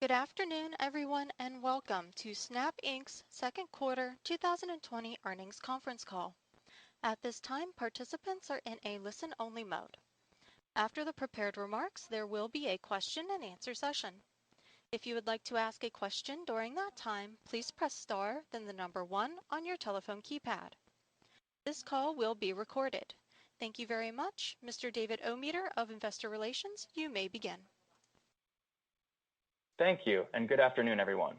Good afternoon, everyone, and welcome to Snap Inc.'s second quarter 2020 earnings conference call. At this time, participants are in a listen-only mode. After the prepared remarks, there will be a question and answer session. If you would like to ask a question during that time, please press star, then the number 1 on your telephone keypad. This call will be recorded. Thank you very much. Mr. David Ometer of Investor Relations, you may begin. Thank you, and good afternoon, everyone.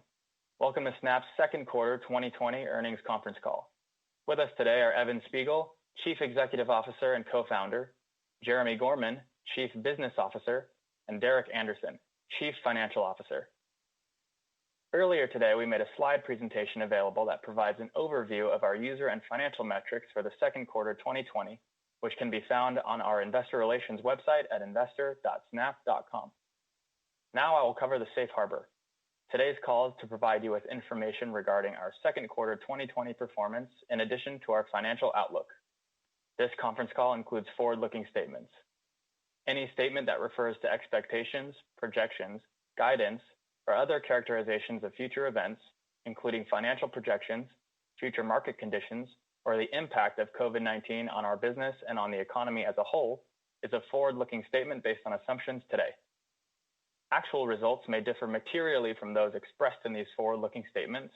Welcome to Snap's second quarter 2020 earnings conference call. With us today are Evan Spiegel, Chief Executive Officer and Co-founder, Jeremy Gorman, Chief Business Officer, and Derek Anderson, Chief Financial Officer. Earlier today, we made a slide presentation available that provides an overview of our user and financial metrics for the second quarter 2020, which can be found on our investor relations website at investor.snap.com. Now I will cover the safe harbor. Today's call is to provide you with information regarding our second quarter 2020 performance in addition to our financial outlook. This conference call includes forward-looking statements. Any statement that refers to expectations, projections, guidance, or other characterizations of future events, including financial projections, future market conditions, or the impact of COVID-19 on our business and on the economy as a whole, is a forward-looking statement based on assumptions today. Actual results may differ materially from those expressed in these forward-looking statements,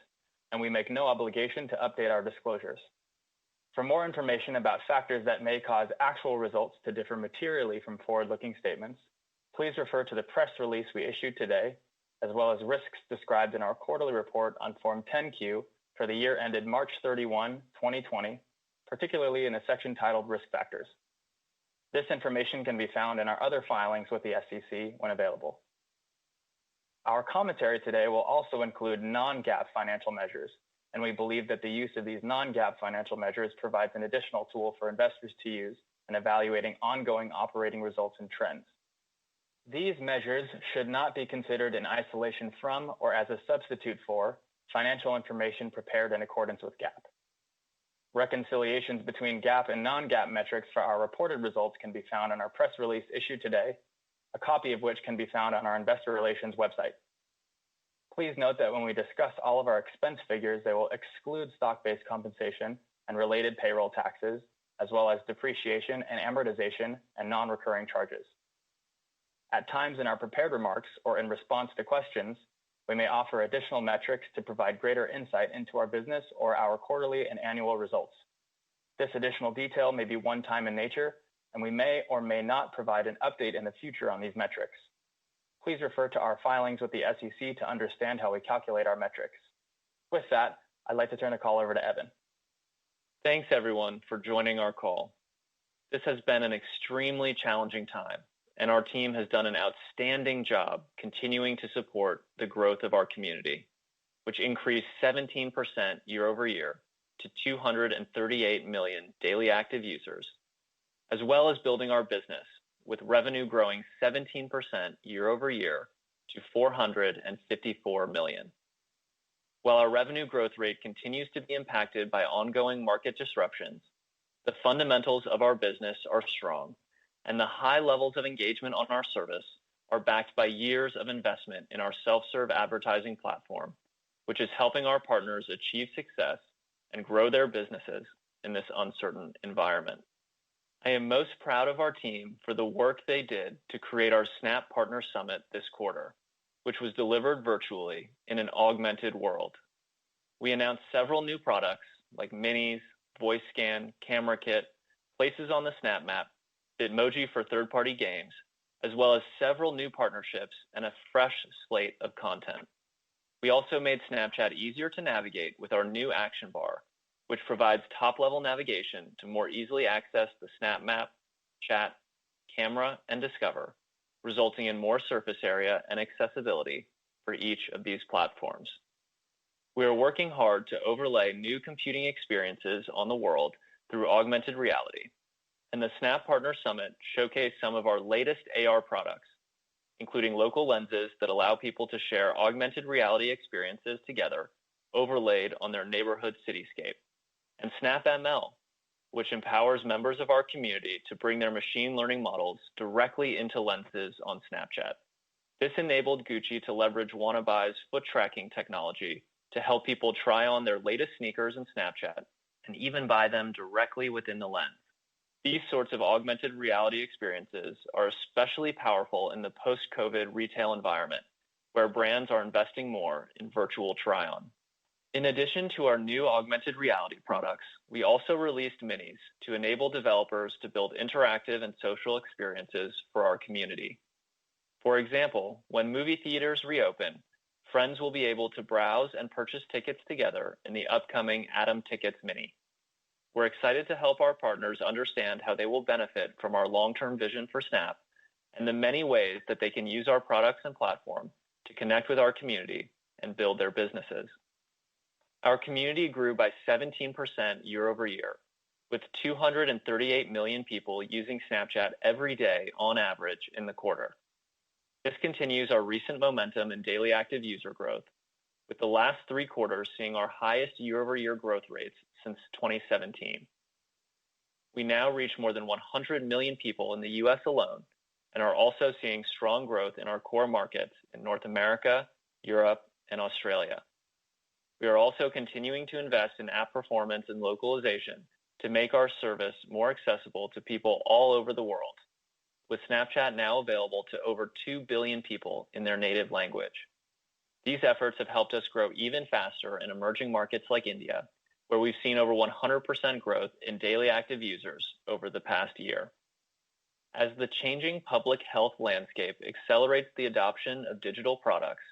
and we make no obligation to update our disclosures. For more information about factors that may cause actual results to differ materially from forward-looking statements, please refer to the press release we issued today, as well as risks described in our quarterly report on Form 10-Q for the year ended March 31, 2020, particularly in the section titled Risk Factors. This information can be found in our other filings with the SEC when available. Our commentary today will also include non-GAAP financial measures, and we believe that the use of these non-GAAP financial measures provides an additional tool for investors to use in evaluating ongoing operating results and trends. These measures should not be considered in isolation from or as a substitute for financial information prepared in accordance with GAAP. Reconciliations between GAAP and non-GAAP metrics for our reported results can be found in our press release issued today, a copy of which can be found on our investor relations website. Please note that when we discuss all of our expense figures, they will exclude stock-based compensation and related payroll taxes, as well as depreciation and amortization and non-recurring charges. At times in our prepared remarks or in response to questions, we may offer additional metrics to provide greater insight into our business or our quarterly and annual results. This additional detail may be one-time in nature, and we may or may not provide an update in the future on these metrics. Please refer to our filings with the SEC to understand how we calculate our metrics. With that, I'd like to turn the call over to Evan. Thanks, everyone, for joining our call. This has been an extremely challenging time, and our team has done an outstanding job continuing to support the growth of our community, which increased 17% year over year to 238 million daily active users, as well as building our business, with revenue growing 17% year over year to $454 million. While our revenue growth rate continues to be impacted by ongoing market disruptions, the fundamentals of our business are strong, and the high levels of engagement on our service are backed by years of investment in our self-serve advertising platform, which is helping our partners achieve success and grow their businesses in this uncertain environment. I am most proud of our team for the work they did to create our Snap Partner Summit this quarter, which was delivered virtually in an augmented world. We announced several new products like Minis, Voice Scan, Camera Kit, Places on the Snap Map, Bitmoji for third-party games, as well as several new partnerships and a fresh slate of content. We also made Snapchat easier to navigate with our new action bar, which provides top-level navigation to more easily access the Snap Map, Chat, Camera, and Discover, resulting in more surface area and accessibility for each of these platforms. We are working hard to overlay new computing experiences on the world through augmented reality, and the Snap Partner Summit showcased some of our latest AR products, including local lenses that allow people to share augmented reality experiences together, overlaid on their neighborhood cityscape, and Snap ML, which empowers members of our community to bring their machine learning models directly into lenses on Snapchat. This enabled Gucci to leverage Wannabai's foot tracking technology to help people try on their latest sneakers in Snapchat and even buy them directly within the lens. These sorts of augmented reality experiences are especially powerful in the post-COVID retail environment, where brands are investing more in virtual try-on. In addition to our new augmented reality products, we also released minis to enable developers to build interactive and social experiences for our community. For example, when movie theaters reopen, friends will be able to browse and purchase tickets together in the upcoming Atom Tickets Mini. We're excited to help our partners understand how they will benefit from our long-term vision for Snap and the many ways that they can use our products and platform to connect with our community and build their businesses. Our community grew by 17% year over year, with 238 million people using Snapchat every day on average in the quarter. This continues our recent momentum in daily active user growth, with the last 3 quarters seeing our highest year-over-year growth rates since 2017. We now reach more than 100 million people in the US alone and are also seeing strong growth in our core markets in North America, Europe, and Australia. We are also continuing to invest in app performance and localization to make our service more accessible to people all over the world, with Snapchat now available to over 2 billion people in their native language. These efforts have helped us grow even faster in emerging markets like India, where we've seen over 100% growth in daily active users over the past year. As the changing public health landscape accelerates the adoption of digital products,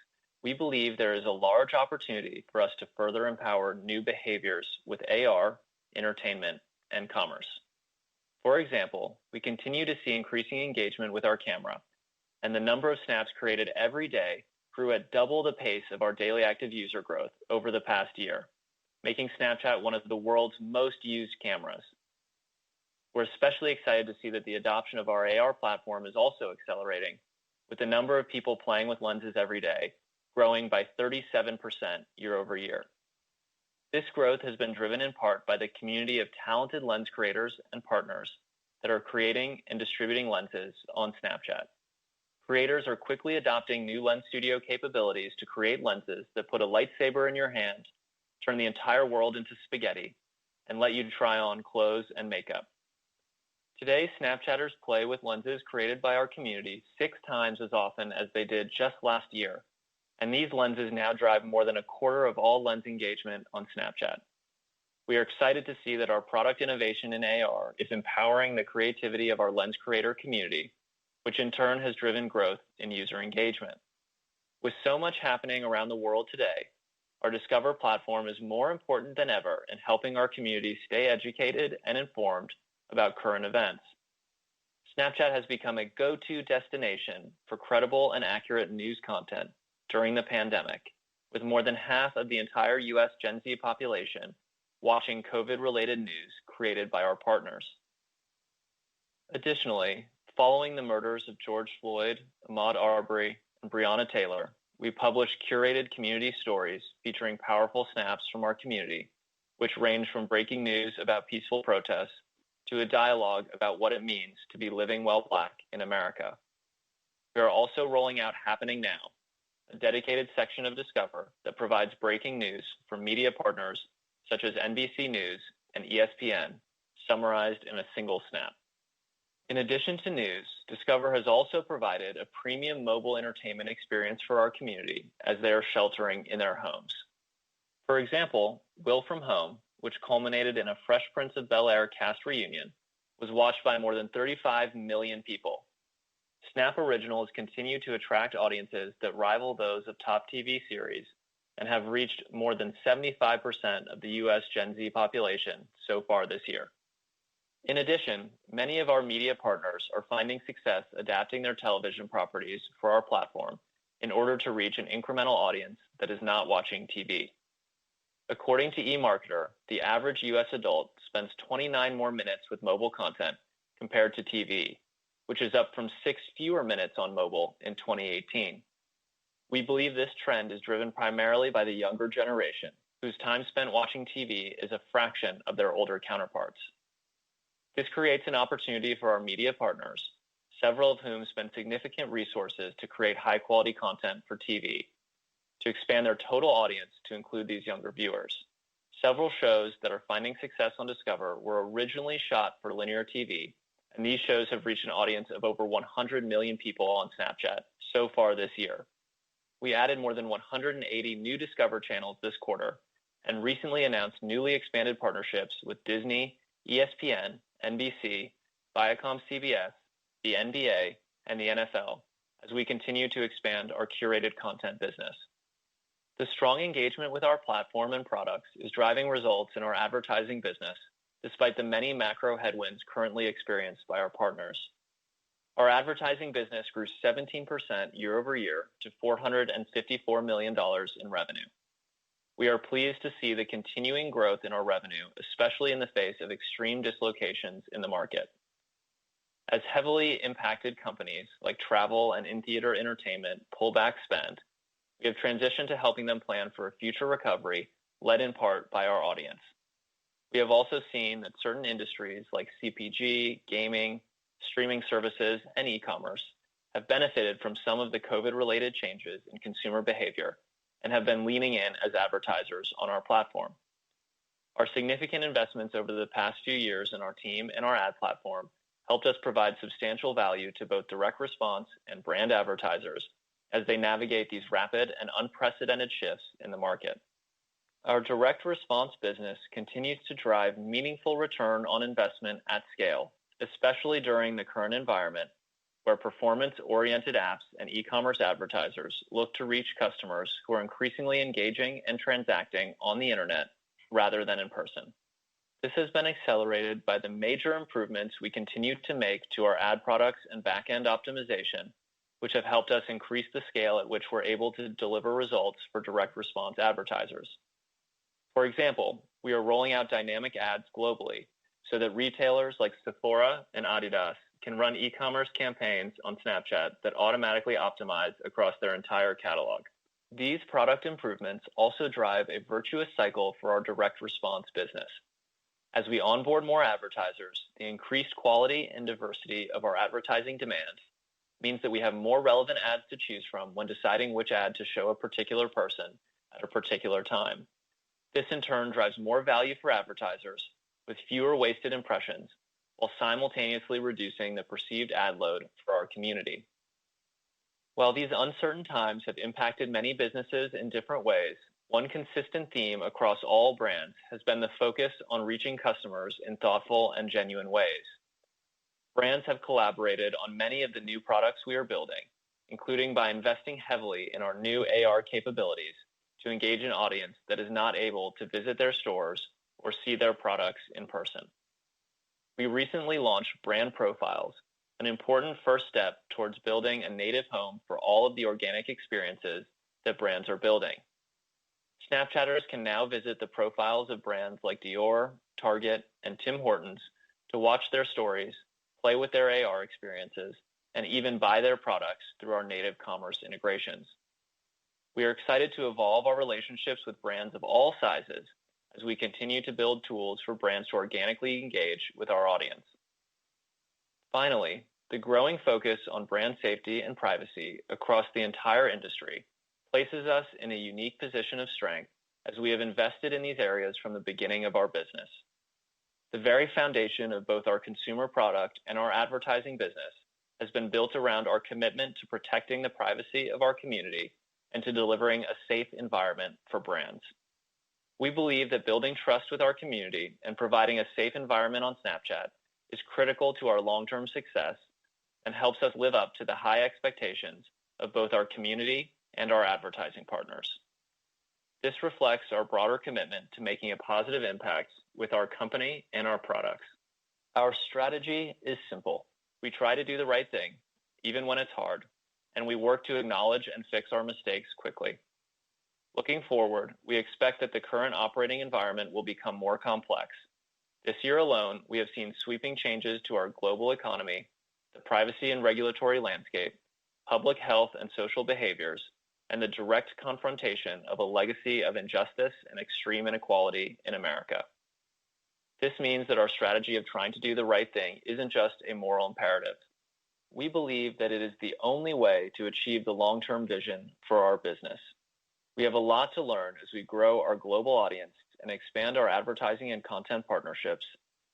we believe there is a large opportunity for us to further empower new behaviors with AR, entertainment, and commerce. For example, we continue to see increasing engagement with our camera, and the number of snaps created every day grew at double the pace of our daily active user growth over the past year, making Snapchat one of the world's most used cameras. We're especially excited to see that the adoption of our AR platform is also accelerating, with the number of people playing with lenses every day growing by 37% year over year. This growth has been driven in part by the community of talented lens creators and partners that are creating and distributing lenses on Snapchat. Creators are quickly adopting new lens studio capabilities to create lenses that put a lightsaber in your hand, turn the entire world into spaghetti, and let you try on clothes and makeup. Today, Snapchatters play with lenses created by our community 6 times as often as they did just last year, and these lenses now drive more than a quarter of all lens engagement on Snapchat. We are excited to see that our product innovation in AR is empowering the creativity of our lens creator community, which in turn has driven growth in user engagement. With so much happening around the world today, our Discover platform is more important than ever in helping our community stay educated and informed about current events. Snapchat has become a go-to destination for credible and accurate news content during the pandemic, with more than half of the entire US Gen Z population watching COVID-related news created by our partners. Additionally, following the murders of George Floyd, Ahmaud Arbery, and Breonna Taylor, we published curated community stories featuring powerful snaps from our community, which range from breaking news about peaceful protests to a dialogue about what it means to be living while Black in America. We are also rolling out Happening Now, a dedicated section of Discover that provides breaking news from media partners such as NBC News and ESPN, summarized in a single snap. In addition to news, Discover has also provided a premium mobile entertainment experience for our community as they are sheltering in their homes. For example, Will From Home, which culminated in a Fresh Prince of Bel-Air cast reunion, was watched by more than 35 million people. Snap Originals continue to attract audiences that rival those of top TV series and have reached more than 75% of the US Gen Z population so far this year. In addition, many of our media partners are finding success adapting their television properties for our platform in order to reach an incremental audience that is not watching TV. According to eMarketer, the average US adult spends 29 more minutes with mobile content compared to TV, which is up from 6 fewer minutes on mobile in 2018. We believe this trend is driven primarily by the younger generation, whose time spent watching TV is a fraction of their older counterparts. This creates an opportunity for our media partners, several of whom spend significant resources to create high-quality content for TV, to expand their total audience to include these younger viewers. Several shows that are finding success on Discover were originally shot for linear TV, and these shows have reached an audience of over 100 million people on Snapchat so far this year. We added more than 180 new Discover channels this quarter and recently announced newly expanded partnerships with Disney, ESPN, NBC, Viacom CBS, the NBA, and the NFL as we continue to expand our curated content business. The strong engagement with our platform and products is driving results in our advertising business, despite the many macro headwinds currently experienced by our partners. Our advertising business grew 17% year over year to $454 million in revenue. We are pleased to see the continuing growth in our revenue, especially in the face of extreme dislocations in the market. As heavily impacted companies like travel and in-theater entertainment pull back spend, we have transitioned to helping them plan for a future recovery, led in part by our audience. We have also seen that certain industries like CPG, gaming, streaming services, and e-commerce have benefited from some of the COVID-related changes in consumer behavior and have been leaning in as advertisers on our platform. Our significant investments over the past few years in our team and our ad platform helped us provide substantial value to both direct response and brand advertisers as they navigate these rapid and unprecedented shifts in the market. Our direct response business continues to drive meaningful return on investment at scale, especially during the current environment where performance-oriented apps and e-commerce advertisers look to reach customers who are increasingly engaging and transacting on the internet rather than in person. This has been accelerated by the major improvements we continue to make to our ad products and back-end optimization, which have helped us increase the scale at which we're able to deliver results for direct response advertisers. For example, we are rolling out dynamic ads globally so that retailers like Sephora and Adidas can run e-commerce campaigns on Snapchat that automatically optimize across their entire catalog. These product improvements also drive a virtuous cycle for our direct response business. As we onboard more advertisers, the increased quality and diversity of our advertising demand means that we have more relevant ads to choose from when deciding which ad to show a particular person at a particular time. This in turn drives more value for advertisers with fewer wasted impressions while simultaneously reducing the perceived ad load for our community. While these uncertain times have impacted many businesses in different ways, one consistent theme across all brands has been the focus on reaching customers in thoughtful and genuine ways. Brands have collaborated on many of the new products we are building, including by investing heavily in our new AR capabilities to engage an audience that is not able to visit their stores or see their products in person. We recently launched brand profiles, an important first step towards building a native home for all of the organic experiences that brands are building. Snapchatters can now visit the profiles of brands like Dior, Target, and Tim Hortons to watch their stories, play with their AR experiences, and even buy their products through our native commerce integrations. We are excited to evolve our relationships with brands of all sizes as we continue to build tools for brands to organically engage with our audience. Finally, the growing focus on brand safety and privacy across the entire industry places us in a unique position of strength as we have invested in these areas from the beginning of our business. The very foundation of both our consumer product and our advertising business has been built around our commitment to protecting the privacy of our community and to delivering a safe environment for brands. We believe that building trust with our community and providing a safe environment on Snapchat is critical to our long-term success and helps us live up to the high expectations of both our community and our advertising partners. This reflects our broader commitment to making a positive impact with our company and our products. Our strategy is simple. We try to do the right thing, even when it's hard, and we work to acknowledge and fix our mistakes quickly. Looking forward, we expect that the current operating environment will become more complex. This year alone, we have seen sweeping changes to our global economy, the privacy and regulatory landscape, public health and social behaviors, and the direct confrontation of a legacy of injustice and extreme inequality in America. This means that our strategy of trying to do the right thing isn't just a moral imperative. we believe that it is the only way to achieve the long-term vision for our business. We have a lot to learn as we grow our global audience and expand our advertising and content partnerships,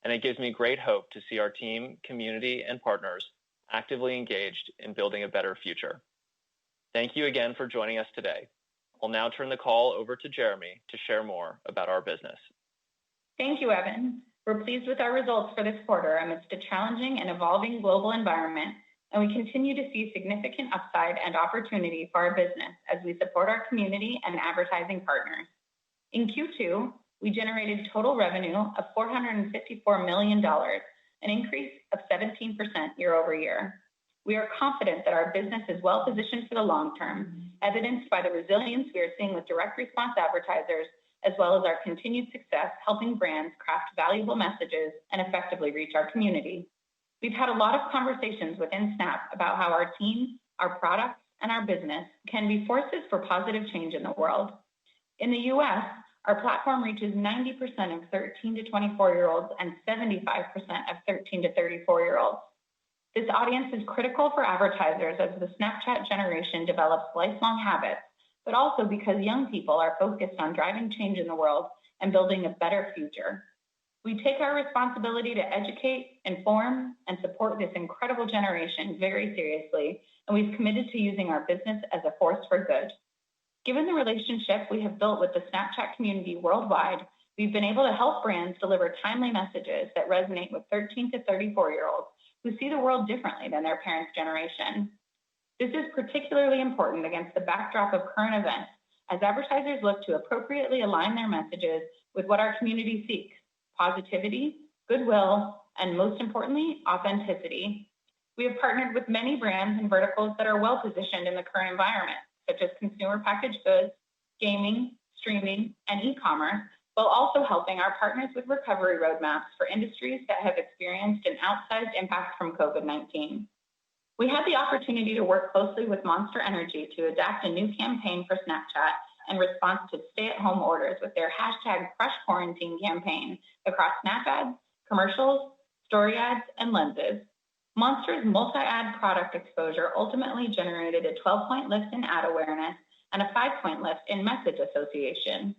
and it gives me great hope to see our team, community, and partners actively engaged in building a better future. Thank you again for joining us today. I'll now turn the call over to Jeremy to share more about our business. Thank you, Evan. We're pleased with our results for this quarter amidst a challenging and evolving global environment, and we continue to see significant upside and opportunity for our business as we support our community and advertising partners. In Q2, we generated total revenue of $454 million, an increase of 17% year over year. We are confident that our business is well positioned for the long term, evidenced by the resilience we are seeing with direct response advertisers, as well as our continued success helping brands craft valuable messages and effectively reach our community. We've had a lot of conversations within Snap about how our team, our products, and our business can be forces for positive change in the world. In the US, our platform reaches 90% of 13 to 24-year-olds and 75% of 13 to 34-year-olds. This audience is critical for advertisers as the Snapchat generation develops lifelong habits, but also because young people are focused on driving change in the world and building a better future. We take our responsibility to educate, inform, and support this incredible generation very seriously, and we've committed to using our business as a force for good. Given the relationship we have built with the Snapchat community worldwide, we've been able to help brands deliver timely messages that resonate with 13 to 34-year-olds who see the world differently than their parents' generation. This is particularly important against the backdrop of current events, as advertisers look to appropriately align their messages with what our community seeks: positivity, goodwill, and most importantly, authenticity. We have partnered with many brands and verticals that are well positioned in the current environment, such as consumer packaged goods, gaming, streaming, and e-commerce, while also helping our partners with recovery roadmaps for industries that have experienced an outsized impact from COVID-19. We had the opportunity to work closely with Monster Energy to adapt a new campaign for Snapchat in response to stay-at-home orders with their #CrushQuarantine campaign across Snap ads, commercials, story ads, and lenses. Monster's multi-ad product exposure ultimately generated a 12-point lift in ad awareness and a 5-point lift in message association.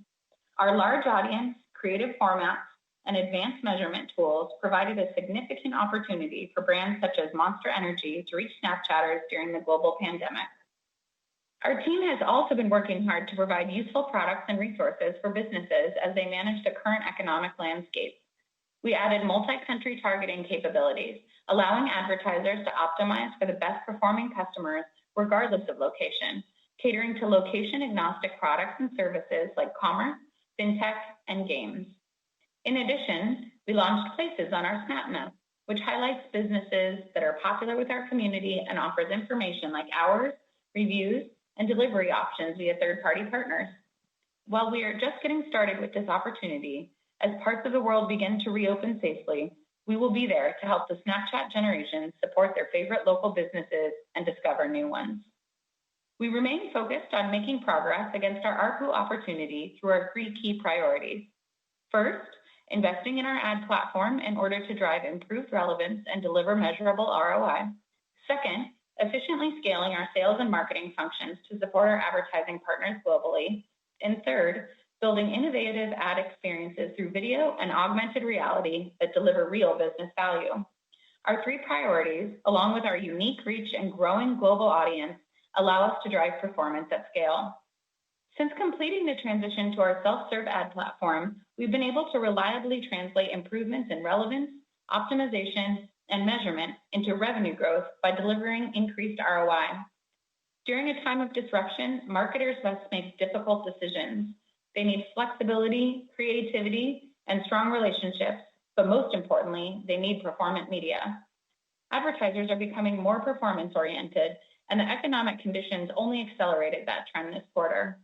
Our large audience, creative formats, and advanced measurement tools provided a significant opportunity for brands such as Monster Energy to reach Snapchatters during the global pandemic. Our team has also been working hard to provide useful products and resources for businesses as they manage the current economic landscape. We added multi-country targeting capabilities, allowing advertisers to optimize for the best performing customers regardless of location, catering to location-agnostic products and services like commerce, fintech, and games. In addition, we launched Places on our Snap Map, which highlights businesses that are popular with our community and offers information like hours, reviews, and delivery options via third-party partners. While we are just getting started with this opportunity, as parts of the world begin to reopen safely, we will be there to help the Snapchat generation support their favorite local businesses and discover new ones. We remain focused on making progress against our ARPU opportunity through our 3 key priorities. First, investing in our ad platform in order to drive improved relevance and deliver measurable ROI. Second, efficiently scaling our sales and marketing functions to support our advertising partners globally. And third, building innovative ad experiences through video and augmented reality that deliver real business value. Our 3 priorities, along with our unique reach and growing global audience, allow us to drive performance at scale. Since completing the transition to our self-serve ad platform, we've been able to reliably translate improvements in relevance, optimization, and measurement into revenue growth by delivering increased ROI. During a time of disruption, marketers must make difficult decisions. They need flexibility, creativity, and strong relationships, but most importantly, they need performant media. Advertisers are becoming more performance-oriented, and the economic conditions only accelerated that trend this quarter.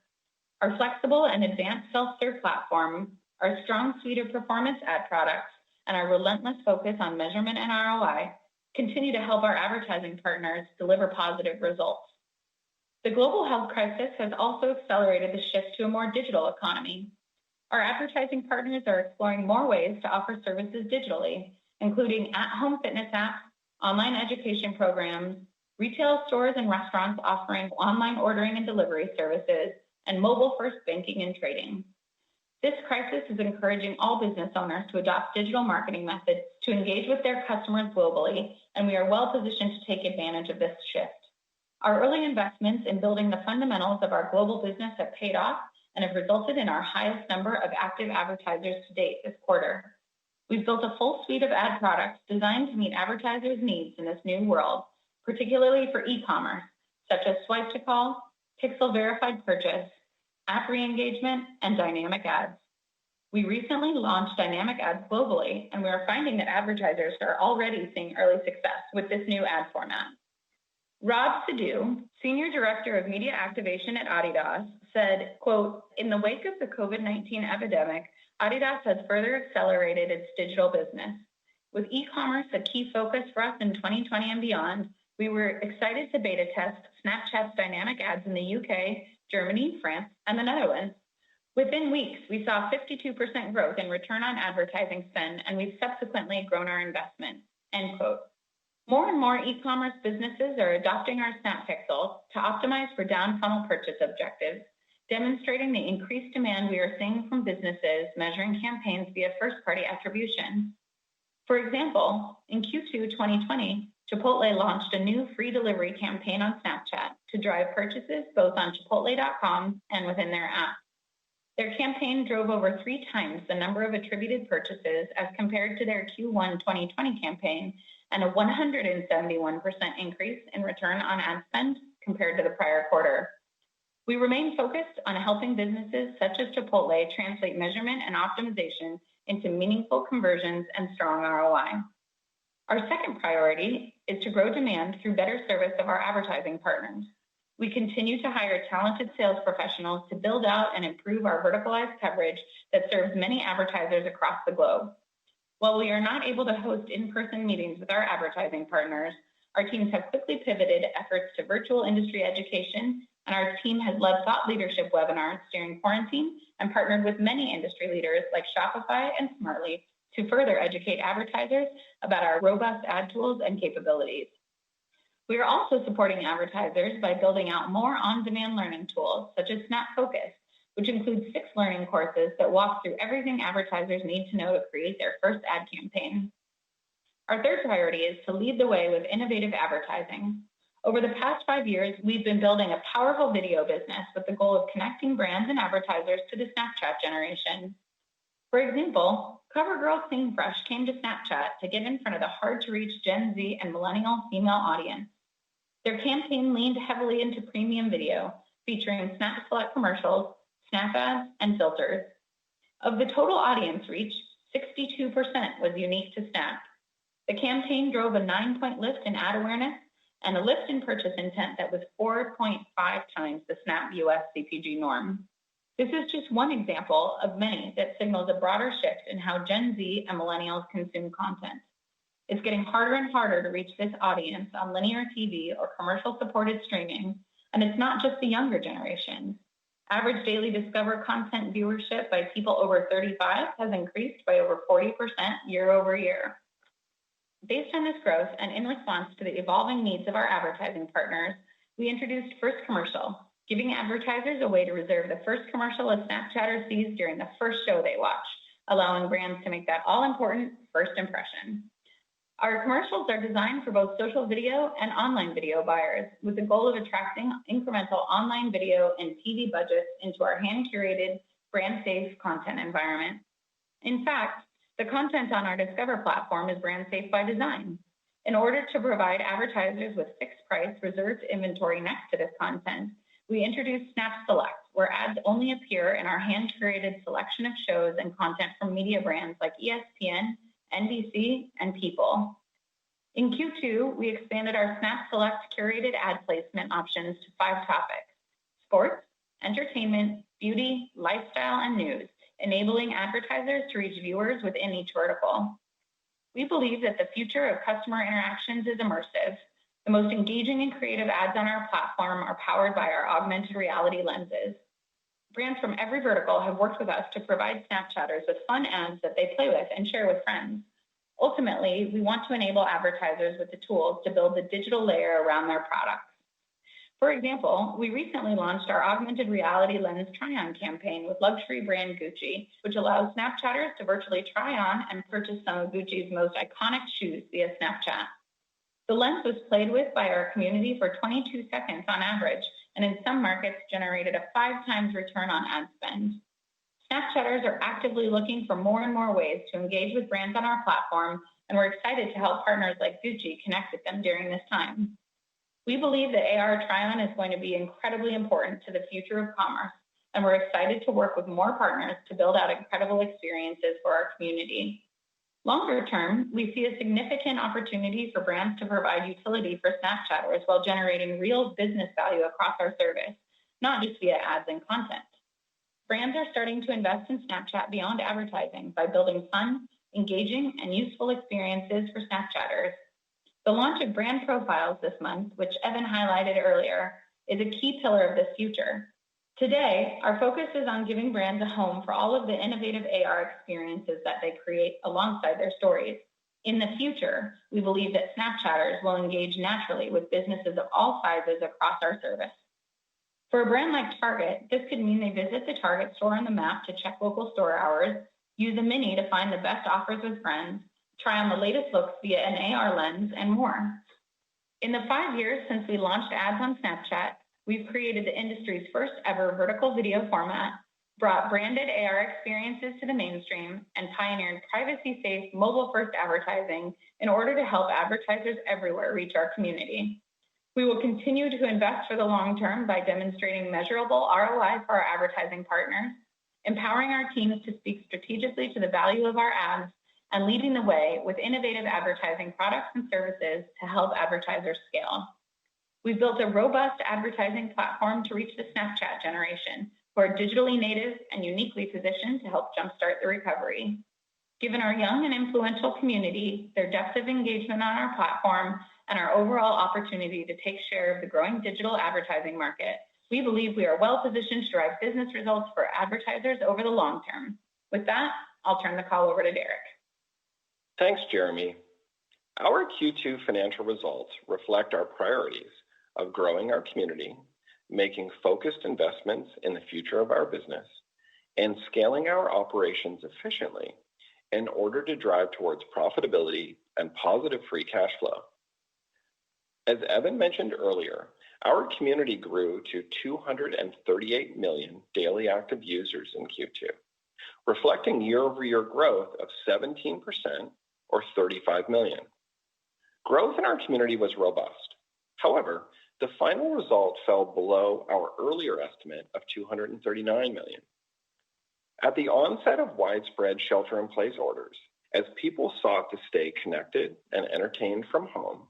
Our flexible and advanced self-serve platform, our strong suite of performance ad products, and our relentless focus on measurement and ROI continue to help our advertising partners deliver positive results. The global health crisis has also accelerated the shift to a more digital economy. Our advertising partners are exploring more ways to offer services digitally, including at-home fitness apps, online education programs, retail stores and restaurants offering online ordering and delivery services, and mobile-first banking and trading. This crisis is encouraging all business owners to adopt digital marketing methods to engage with their customers globally, and we are well positioned to take advantage of this shift. Our early investments in building the fundamentals of our global business have paid off and have resulted in our highest number of active advertisers to date this quarter. We've built a full suite of ad products designed to meet advertisers' needs in this new world, particularly for e-commerce, such as swipe to call, pixel verified purchase, app re-engagement, and dynamic ads. We recently launched dynamic ads globally, and we are finding that advertisers are already seeing early success with this new ad format. Rob Sidhu, Senior Director of Media Activation at Adidas, said, quote, "In the wake of the COVID-19 epidemic, Adidas has further accelerated its digital business. With e-commerce a key focus for us in 2020 and beyond, we were excited to beta test Snapchat's dynamic ads in the UK, Germany, France, and the Netherlands. Within weeks, we saw 52% growth in return on advertising spend, and we've subsequently grown our investment," end quote. More and more e-commerce businesses are adopting our Snap Pixel to optimize for down-funnel purchase objectives, demonstrating the increased demand we are seeing from businesses measuring campaigns via first-party attribution. For example, in Q2 2020, Chipotle launched a new free delivery campaign on Snapchat to drive purchases both on Chipotle.com and within their app. Their campaign drove over 3 times the number of attributed purchases as compared to their Q1 2020 campaign, and a 171% increase in return on ad spend compared to the prior quarter. We remain focused on helping businesses such as Chipotle translate measurement and optimization into meaningful conversions and strong ROI. Our second priority is to grow demand through better service of our advertising partners. We continue to hire talented sales professionals to build out and improve our verticalized coverage that serves many advertisers across the globe. While we are not able to host in-person meetings with our advertising partners, our teams have quickly pivoted efforts to virtual industry education, and our team has led thought leadership webinars during quarantine and partnered with many industry leaders like Shopify and Smartly to further educate advertisers about our robust ad tools and capabilities. We are also supporting advertisers by building out more on-demand learning tools, such as Snap Focus, which includes 6 learning courses that walk through everything advertisers need to know to create their first ad campaign. Our third priority is to lead the way with innovative advertising. Over the past 5 years, we've been building a powerful video business with the goal of connecting brands and advertisers to the Snapchat generation. For example, CoverGirl Clean Fresh came to Snapchat to get in front of the hard-to-reach Gen Z and millennial female audience. Their campaign leaned heavily into premium video, featuring Snap Select commercials, Snap ads, and filters. Of the total audience reach, 62% was unique to Snap. The campaign drove a 9-point lift in ad awareness and a lift in purchase intent that was 4.5 times the Snap US CPG norm. This is just one example of many that signals a broader shift in how Gen Z and millennials consume content. It's getting harder and harder to reach this audience on linear TV or commercial-supported streaming, and it's not just the younger generation. Average daily Discover content viewership by people over 35 has increased by over 40% year over year. Based on this growth and in response to the evolving needs of our advertising partners, we introduced First Commercial, giving advertisers a way to reserve the first commercial a Snapchatter sees during the first show they watch, allowing brands to make that all-important first impression. Our commercials are designed for both social video and online video buyers, with the goal of attracting incremental online video and TV budgets into our hand-curated, brand-safe content environment. In fact, the content on our Discover platform is brand safe by design. In order to provide advertisers with fixed price reserved inventory next to this content, we introduced Snap Select, where ads only appear in our hand-curated selection of shows and content from media brands like ESPN, NBC, and People. In Q2, we expanded our Snap Select curated ad placement options to 5 topics: sports, entertainment, beauty, lifestyle, and news, enabling advertisers to reach viewers within each vertical. We believe that the future of customer interactions is immersive. The most engaging and creative ads on our platform are powered by our augmented reality lenses. Brands from every vertical have worked with us to provide Snapchatters with fun ads that they play with and share with friends. Ultimately, we want to enable advertisers with the tools to build the digital layer around their products. For example, we recently launched our augmented reality lens try-on campaign with luxury brand Gucci, which allows Snapchatters to virtually try on and purchase some of Gucci's most iconic shoes via Snapchat. The lens was played with by our community for 22 seconds on average, and in some markets generated a 5 times return on ad spend. Snapchatters are actively looking for more and more ways to engage with brands on our platform, and we're excited to help partners like Gucci connect with them during this time. We believe that AR try-on is going to be incredibly important to the future of commerce, and we're excited to work with more partners to build out incredible experiences for our community. Longer term, we see a significant opportunity for brands to provide utility for Snapchatters while generating real business value across our service, not just via ads and content. Brands are starting to invest in Snapchat beyond advertising by building fun, engaging, and useful experiences for Snapchatters. The launch of brand profiles this month, which Evan highlighted earlier, is a key pillar of this future. Today, our focus is on giving brands a home for all of the innovative AR experiences that they create alongside their stories. In the future, we believe that Snapchatters will engage naturally with businesses of all sizes across our service. For a brand like Target, this could mean they visit the Target store on the map to check local store hours, use a Mini to find the best offers with friends, try on the latest looks via an AR lens, and more. In the 5 years since we launched ads on Snapchat, we've created the industry's first ever vertical video format, brought branded AR experiences to the mainstream, and pioneered privacy-safe mobile-first advertising in order to help advertisers everywhere reach our community. We will continue to invest for the long term by demonstrating measurable ROI for our advertising partners, empowering our teams to speak strategically to the value of our ads, and leading the way with innovative advertising products and services to help advertisers scale. We've built a robust advertising platform to reach the Snapchat generation, who are digitally native and uniquely positioned to help jumpstart the recovery. Given our young and influential community, their depth of engagement on our platform, and our overall opportunity to take share of the growing digital advertising market, we believe we are well positioned to drive business results for advertisers over the long term. With that, I'll turn the call over to Derek. Thanks, Jeremy. Our Q2 financial results reflect our priorities of growing our community, making focused investments in the future of our business, and scaling our operations efficiently in order to drive towards profitability and positive free cash flow. As Evan mentioned earlier, our community grew to 238 million daily active users in Q2, reflecting year-over-year growth of 17% or 35 million. Growth in our community was robust. However, the final result fell below our earlier estimate of 239 million. At the onset of widespread shelter-in-place orders, as people sought to stay connected and entertained from home,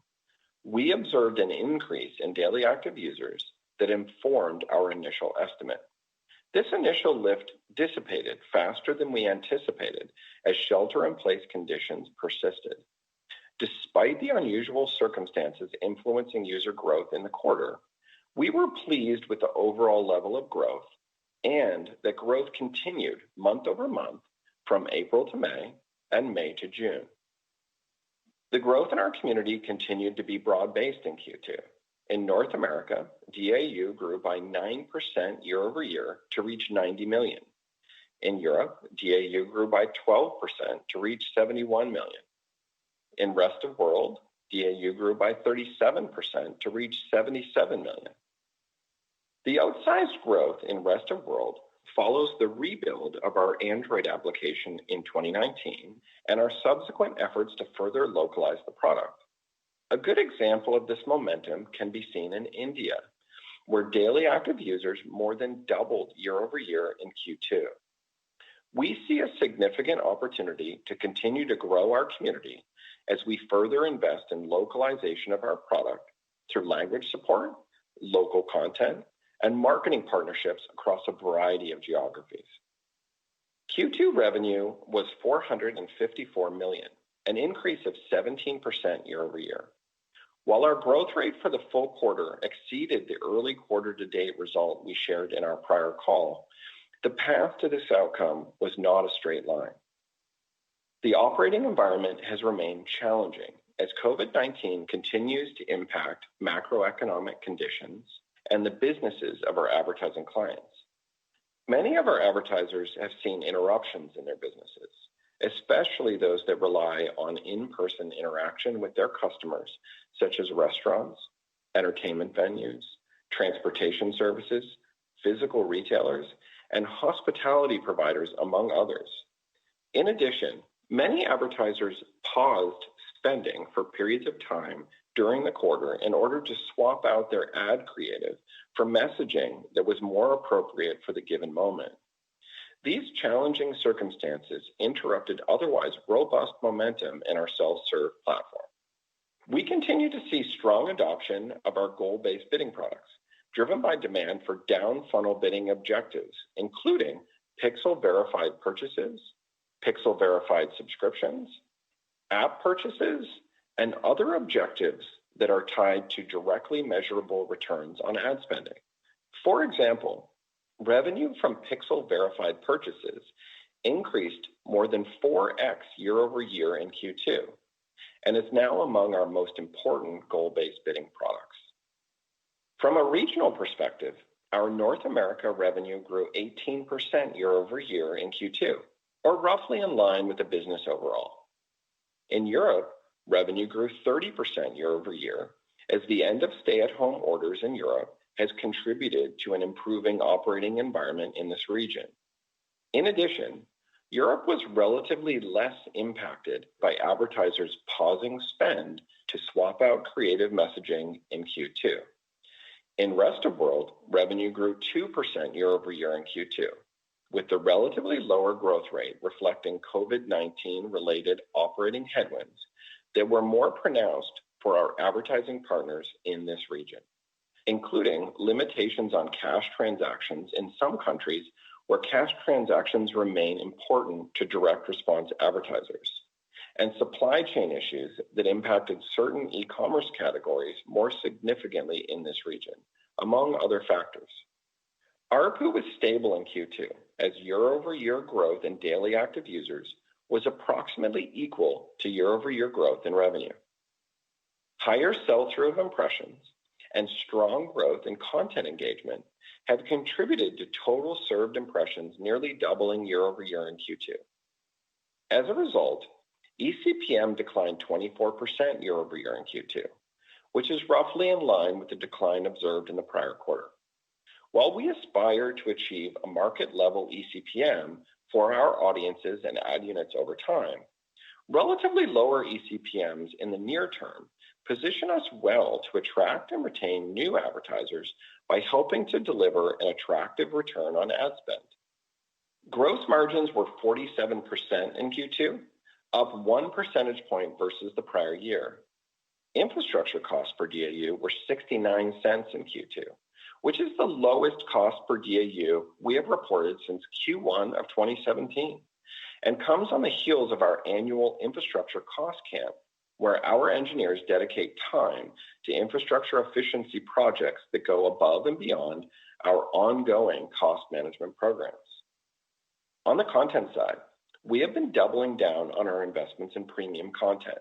we observed an increase in daily active users that informed our initial estimate. This initial lift dissipated faster than we anticipated as shelter-in-place conditions persisted. Despite the unusual circumstances influencing user growth in the quarter, we were pleased with the overall level of growth and that growth continued month over month from April to May and May to June. The growth in our community continued to be broad-based in Q2. In North America, DAU grew by 9% year over year to reach 90 million. In Europe, DAU grew by 12% to reach 71 million. In rest of world, DAU grew by 37% to reach 77 million. The outsized growth in rest of world follows the rebuild of our Android application in 2019 and our subsequent efforts to further localize the product. A good example of this momentum can be seen in India, where daily active users more than doubled year over year in Q2. We see a significant opportunity to continue to grow our community as we further invest in localization of our product through language support, local content, and marketing partnerships across a variety of geographies. Q2 revenue was $454 million, an increase of 17% year over year. While our growth rate for the full quarter exceeded the early quarter-to-date result we shared in our prior call, the path to this outcome was not a straight line. The operating environment has remained challenging as COVID-19 continues to impact macroeconomic conditions and the businesses of our advertising clients. Many of our advertisers have seen interruptions in their businesses, especially those that rely on in-person interaction with their customers, such as restaurants, entertainment venues, transportation services, physical retailers, and hospitality providers, among others. In addition, many advertisers paused spending for periods of time during the quarter in order to swap out their ad creative for messaging that was more appropriate for the given moment. These challenging circumstances interrupted otherwise robust momentum in our self-serve platform. We continue to see strong adoption of our goal-based bidding products, driven by demand for down-funnel bidding objectives, including pixel-verified purchases, pixel-verified subscriptions, app purchases, and other objectives that are tied to directly measurable returns on ad spending. For example, revenue from pixel-verified purchases increased more than 4x year over year in Q2, and is now among our most important goal-based bidding products. From a regional perspective, our North America revenue grew 18% year over year in Q2, or roughly in line with the business overall. In Europe, revenue grew 30% year over year, as the end of stay-at-home orders in Europe has contributed to an improving operating environment in this region. In addition, Europe was relatively less impacted by advertisers pausing spend to swap out creative messaging in Q2. In rest of world, revenue grew 2% year over year in Q2, with the relatively lower growth rate reflecting COVID-19 related operating headwinds that were more pronounced for our advertising partners in this region, including limitations on cash transactions in some countries where cash transactions remain important to direct response advertisers, and supply chain issues that impacted certain e-commerce categories more significantly in this region, among other factors. ARPU was stable in Q2 as year-over-year growth in daily active users was approximately equal to year-over-year growth in revenue. Higher sell-through of impressions and strong growth in content engagement have contributed to total served impressions nearly doubling year-over-year in Q2. As a result, eCPM declined 24% year-over-year in Q2, which is roughly in line with the decline observed in the prior quarter. While we aspire to achieve a market-level eCPM for our audiences and ad units over time, relatively lower eCPMs in the near term position us well to attract and retain new advertisers by helping to deliver an attractive return on ad spend. Gross margins were 47% in Q2, up 1 percentage point versus the prior year. Infrastructure costs per DAU were 69 cents in Q2, which is the lowest cost per DAU we have reported since Q1 of 2017, and comes on the heels of our annual infrastructure cost camp, where our engineers dedicate time to infrastructure efficiency projects that go above and beyond our ongoing cost management programs. On the content side, we have been doubling down on our investments in premium content,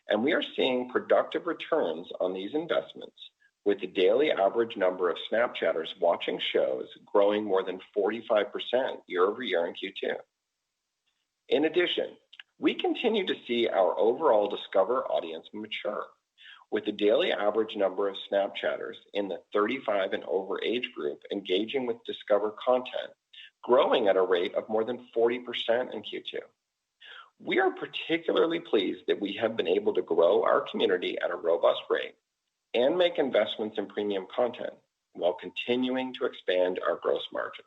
and we are seeing productive returns on these investments, with the daily average number of Snapchatters watching shows growing more than 45% year over year in Q2. In addition, we continue to see our overall Discover audience mature, with the daily average number of Snapchatters in the 35 and over age group engaging with Discover content growing at a rate of more than 40% in Q2. We are particularly pleased that we have been able to grow our community at a robust rate and make investments in premium content while continuing to expand our gross margins.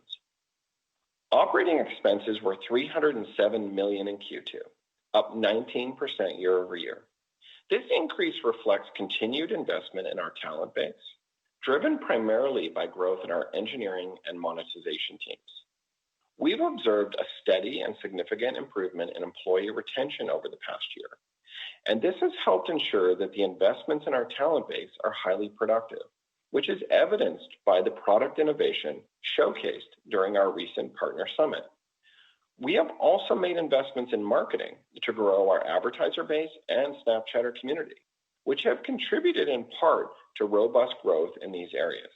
Operating expenses were $307 million in Q2, up 19% year over year. This increase reflects continued investment in our talent base, driven primarily by growth in our engineering and monetization teams. We've observed a steady and significant improvement in employee retention over the past year, and this has helped ensure that the investments in our talent base are highly productive, which is evidenced by the product innovation showcased during our recent partner summit. We have also made investments in marketing to grow our advertiser base and Snapchatter community, which have contributed in part to robust growth in these areas.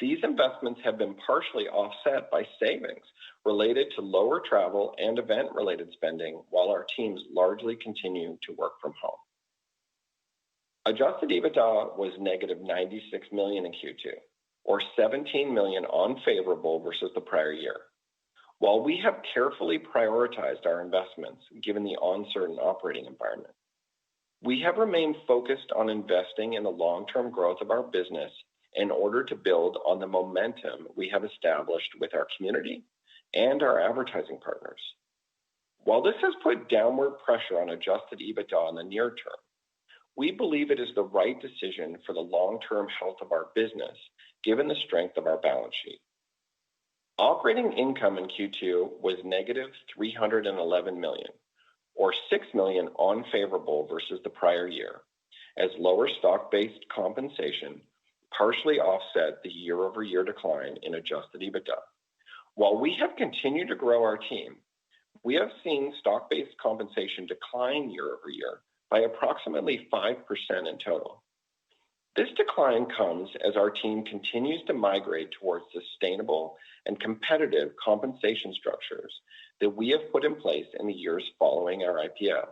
These investments have been partially offset by savings related to lower travel and event-related spending while our teams largely continue to work from home. Adjusted EBITDA was negative $96 million in Q2, or $17 million unfavorable versus the prior year. While we have carefully prioritized our investments given the uncertain operating environment, we have remained focused on investing in the long-term growth of our business in order to build on the momentum we have established with our community and our advertising partners. While this has put downward pressure on adjusted EBITDA in the near term, we believe it is the right decision for the long-term health of our business, given the strength of our balance sheet. Operating income in Q2 was negative $311 million, or $6 million unfavorable versus the prior year, as lower stock-based compensation partially offset the year-over-year decline in adjusted EBITDA. While we have continued to grow our team, we have seen stock-based compensation decline year-over-year by approximately 5% in total. This decline comes as our team continues to migrate towards sustainable and competitive compensation structures that we have put in place in the years following our IPO.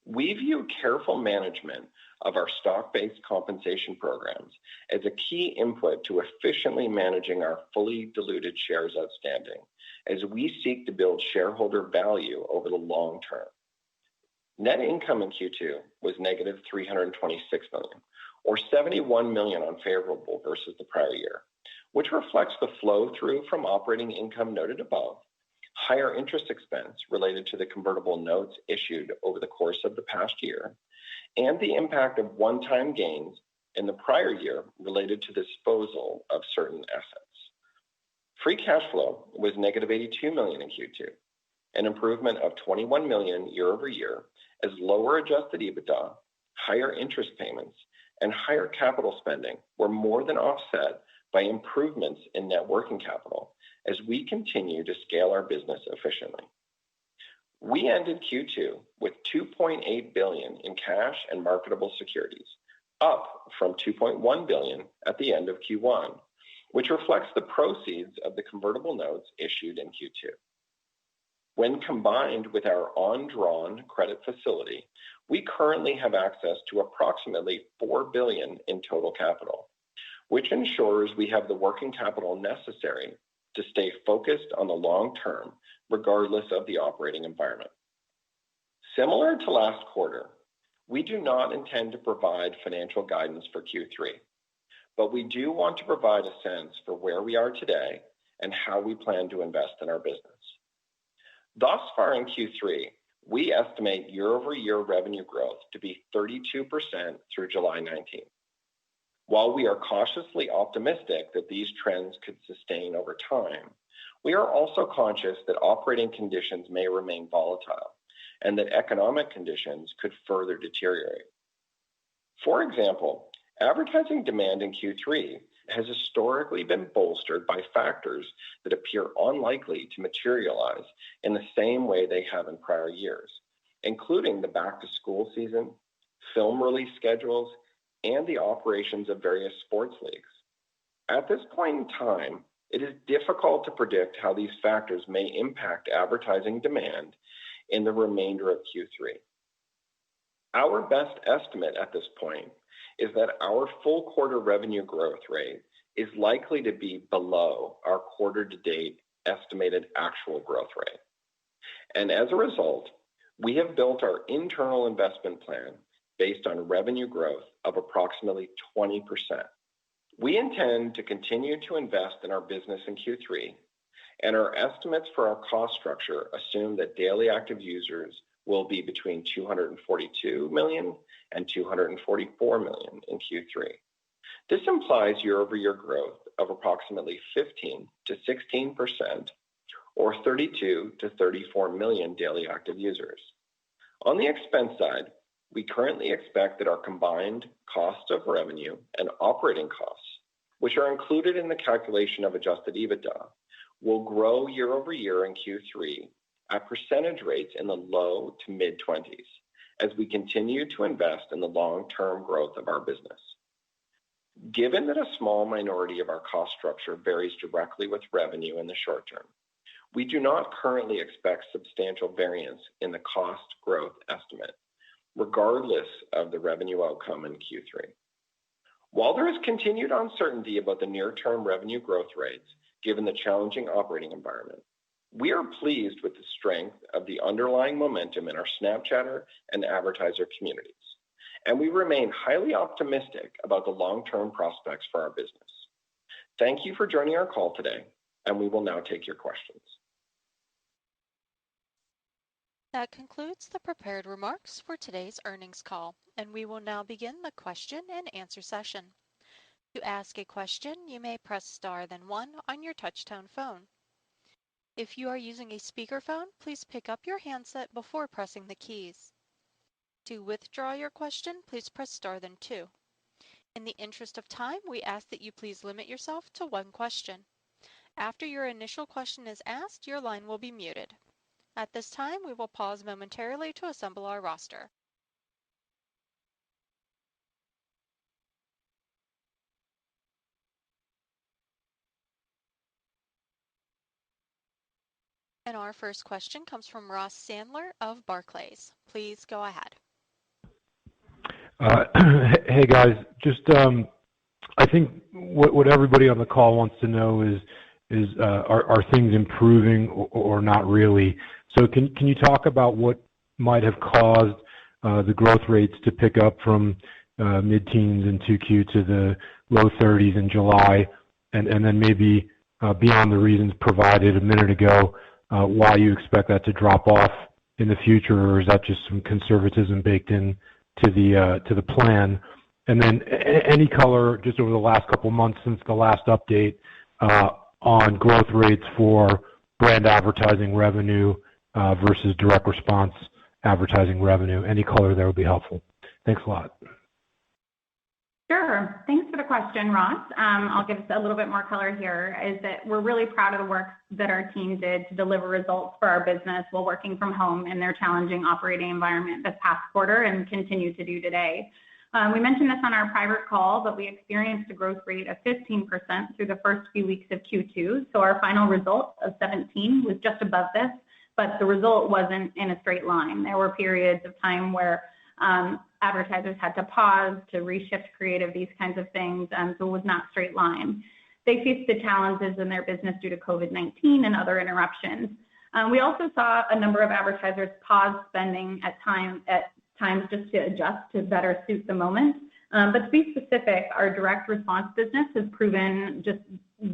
We view careful management of our stock-based compensation programs as a key input to efficiently managing our fully diluted shares outstanding as we seek to build shareholder value over the long term. Net income in Q2 was negative $326 million, or $71 million unfavorable versus the prior year, which reflects the flow-through from operating income noted above, higher interest expense related to the convertible notes issued over the course of the past year, and the impact of one-time gains in the prior year related to the disposal of certain assets. Free cash flow was negative $82 million in Q2, an improvement of $21 million year over year, as lower adjusted EBITDA, higher interest payments, and higher capital spending were more than offset by improvements in net working capital as we continue to scale our business efficiently. We ended Q2 with $2.8 billion in cash and marketable securities, up from $2.1 billion at the end of Q1, which reflects the proceeds of the convertible notes issued in Q2. When combined with our undrawn credit facility, we currently have access to approximately $4 billion in total capital, which ensures we have the working capital necessary to stay focused on the long term, regardless of the operating environment. Similar to last quarter, we do not intend to provide financial guidance for Q3, but we do want to provide a sense for where we are today and how we plan to invest in our business. Thus far in Q3, we estimate year-over-year revenue growth to be 32% through July 19th. While we are cautiously optimistic that these trends could sustain over time, we are also conscious that operating conditions may remain volatile and that economic conditions could further deteriorate. For example, advertising demand in Q3 has historically been bolstered by factors that appear unlikely to materialize in the same way they have in prior years, including the back-to-school season, film release schedules, and the operations of various sports leagues. At this point in time, it is difficult to predict how these factors may impact advertising demand in the remainder of Q3. Our best estimate at this point is that our full quarter revenue growth rate is likely to be below our quarter-to-date estimated actual growth rate. And as a result, we have built our internal investment plan based on revenue growth of approximately 20%. We intend to continue to invest in our business in Q3, and our estimates for our cost structure assume that daily active users will be between 242 million and 244 million in Q3. This implies year-over-year growth of approximately 15 to 16%, or 32 to 34 million daily active users. On the expense side, we currently expect that our combined cost of revenue and operating costs, which are included in the calculation of adjusted EBITDA, will grow year over year in Q3 at percentage rates in the low to mid-20s as we continue to invest in the long-term growth of our business. Given that a small minority of our cost structure varies directly with revenue in the short term, we do not currently expect substantial variance in the cost growth estimate, regardless of the revenue outcome in Q3. While there is continued uncertainty about the near-term revenue growth rates, given the challenging operating environment, we are pleased with the strength of the underlying momentum in our Snapchatter and advertiser communities, and we remain highly optimistic about the long-term prospects for our business. Thank you for joining our call today, and we will now take your questions. That concludes the prepared remarks for today's earnings call, and we will now begin the question and answer session. To ask a question, you may press star then one on your touchtone phone. If you are using a speakerphone, please pick up your handset before pressing the keys. To withdraw your question, please press star then two. In the interest of time, we ask that you please limit yourself to one question. After your initial question is asked, your line will be muted. At this time, we will pause momentarily to assemble our roster. And our first question comes from Ross Sandler of Barclays. Please go ahead. Hey guys, just I think what everybody on the call wants to know is are things improving or not really? So can you talk about what might have caused the growth rates to pick up from mid-teens in 2Q to the low 30s in July, and then maybe beyond the reasons provided a minute ago, why you expect that to drop off in the future, or is that just some conservatism baked in to the plan? And then any color just over the last couple months since the last update on growth rates for brand advertising revenue versus direct response advertising revenue. Any color there would be helpful. Thanks a lot. Sure. Thanks for the question, Ross. I'll give us a little bit more color here, is that we're really proud of the work that our team did to deliver results for our business while working from home in their challenging operating environment this past quarter and continue to do today. We mentioned this on our private call, but we experienced a growth rate of 15% through the first few weeks of Q2. So our final result of 17 was just above this, but the result wasn't in a straight line. There were periods of time where advertisers had to pause to reshift creative, these kinds of things, so it was not straight line. They faced the challenges in their business due to COVID-19 and other interruptions. We also saw a number of advertisers pause spending at times just to adjust to better suit the moment. But to be specific, our direct response business has proven just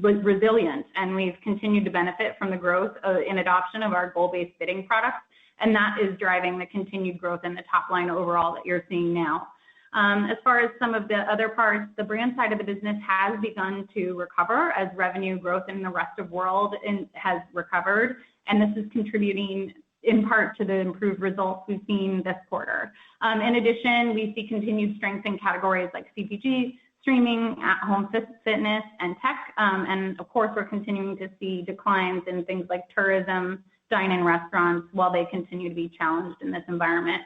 resilient, and we've continued to benefit from the growth in adoption of our goal-based bidding products, and that is driving the continued growth in the top line overall that you're seeing now. As far as some of the other parts, the brand side of the business has begun to recover as revenue growth in the rest of world has recovered, and this is contributing in part to the improved results we've seen this quarter. In addition, we see continued strength in categories like CPG, streaming, at-home fitness, and tech. And of course, we're continuing to see declines in things like tourism, dine-in restaurants, while they continue to be challenged in this environment.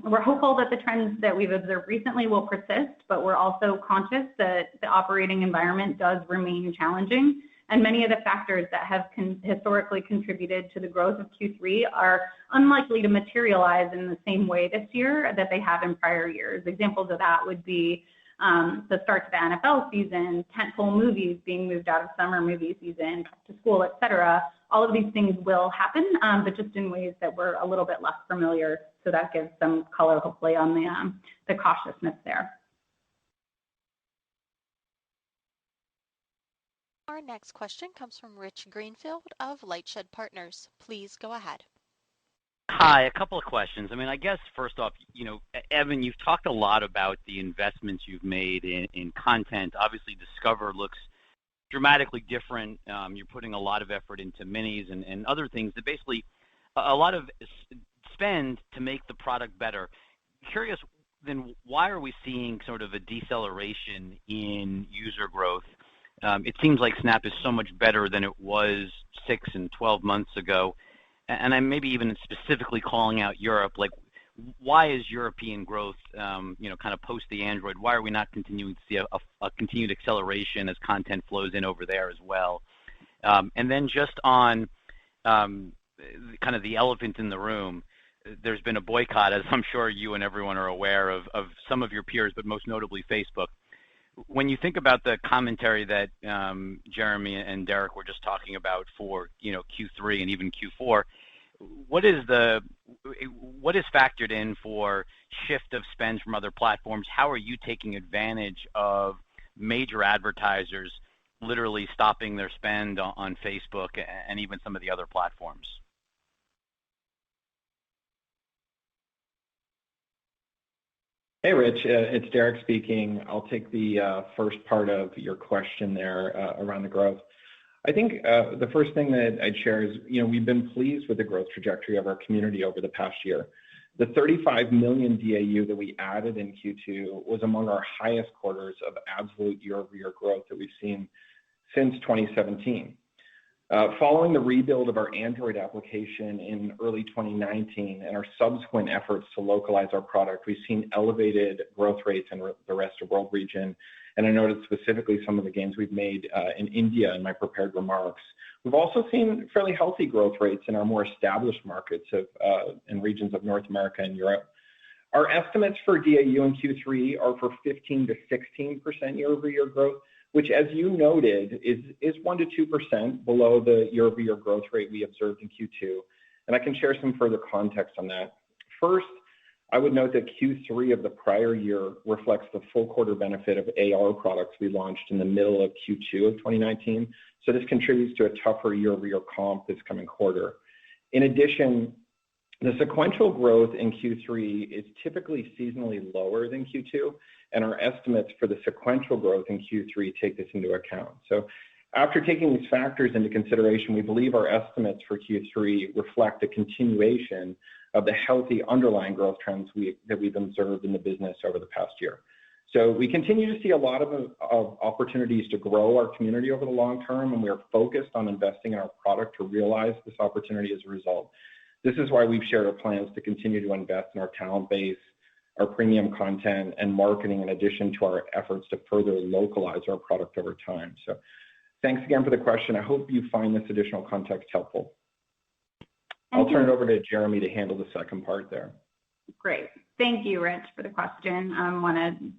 We're hopeful that the trends that we've observed recently will persist, but we're also conscious that the operating environment does remain challenging. And many of the factors that have historically contributed to the growth of Q3 are unlikely to materialize in the same way this year that they have in prior years. Examples of that would be the start to the NFL season, tentpole movies being moved out of summer movie season, back to school, et cetera. All of these things will happen, but just in ways that we're a little bit less familiar. So that gives some color, hopefully, on the cautiousness there. Our next question comes from Rich Greenfield of LightShed Partners. Please go ahead. Hi, a couple of questions. I mean, I guess first off, Evan, you've talked a lot about the investments you've made in content. Obviously, Discover looks dramatically different. You're putting a lot of effort into minis and other things that basically a lot of spend to make the product better. Curious, then why are we seeing sort of a deceleration in user growth? It seems like Snap is so much better than it was 6 and 12 months ago. And I'm maybe even specifically calling out Europe. Like, why is European growth, kind of post the Android? Why are we not continuing to see a continued acceleration as content flows in over there as well? And then just on kind of the elephant in the room, there's been a boycott, as I'm sure you and everyone are aware of some of your peers, but most notably Facebook. When you think about the commentary that Jeremy and Derek were just talking about for Q3 and even Q4, what is factored in for shift of spends from other platforms? How are you taking advantage of major advertisers literally stopping their spend on Facebook and even some of the other platforms? Hey, Rich, it's Derek speaking. I'll take the first part of your question there around the growth. I think the first thing that I'd share is, we've been pleased with the growth trajectory of our community over the past year. The 35 million DAU that we added in Q2 was among our highest quarters of absolute year-over-year growth that we've seen since 2017. Following the rebuild of our Android application in early 2019 and our subsequent efforts to localize our product, we've seen elevated growth rates in the rest of world region. And I noted specifically some of the gains we've made in India in my prepared remarks. We've also seen fairly healthy growth rates in our more established markets in regions of North America and Europe. Our estimates for DAU in Q3 are for 15 to 16% year-over-year growth, which, as you noted, is 1 to 2% below the year-over-year growth rate we observed in Q2. And I can share some further context on that. First, I would note that Q3 of the prior year reflects the full quarter benefit of AR products we launched in the middle of Q2 of 2019. So this contributes to a tougher year-over-year comp this coming quarter. In addition, the sequential growth in Q3 is typically seasonally lower than Q2, and our estimates for the sequential growth in Q3 take this into account. So after taking these factors into consideration, we believe our estimates for Q3 reflect a continuation of the healthy underlying growth trends that we've observed in the business over the past year. So we continue to see a lot of opportunities to grow our community over the long term, and we are focused on investing in our product to realize this opportunity as a result. This is why we've shared our plans to continue to invest in our talent base, our premium content, and marketing, in addition to our efforts to further localize our product over time. So thanks again for the question. I hope you find this additional context helpful. I'll turn it over to Jeremy to handle the second part there. Great. Thank you, Rich, for the question. I want to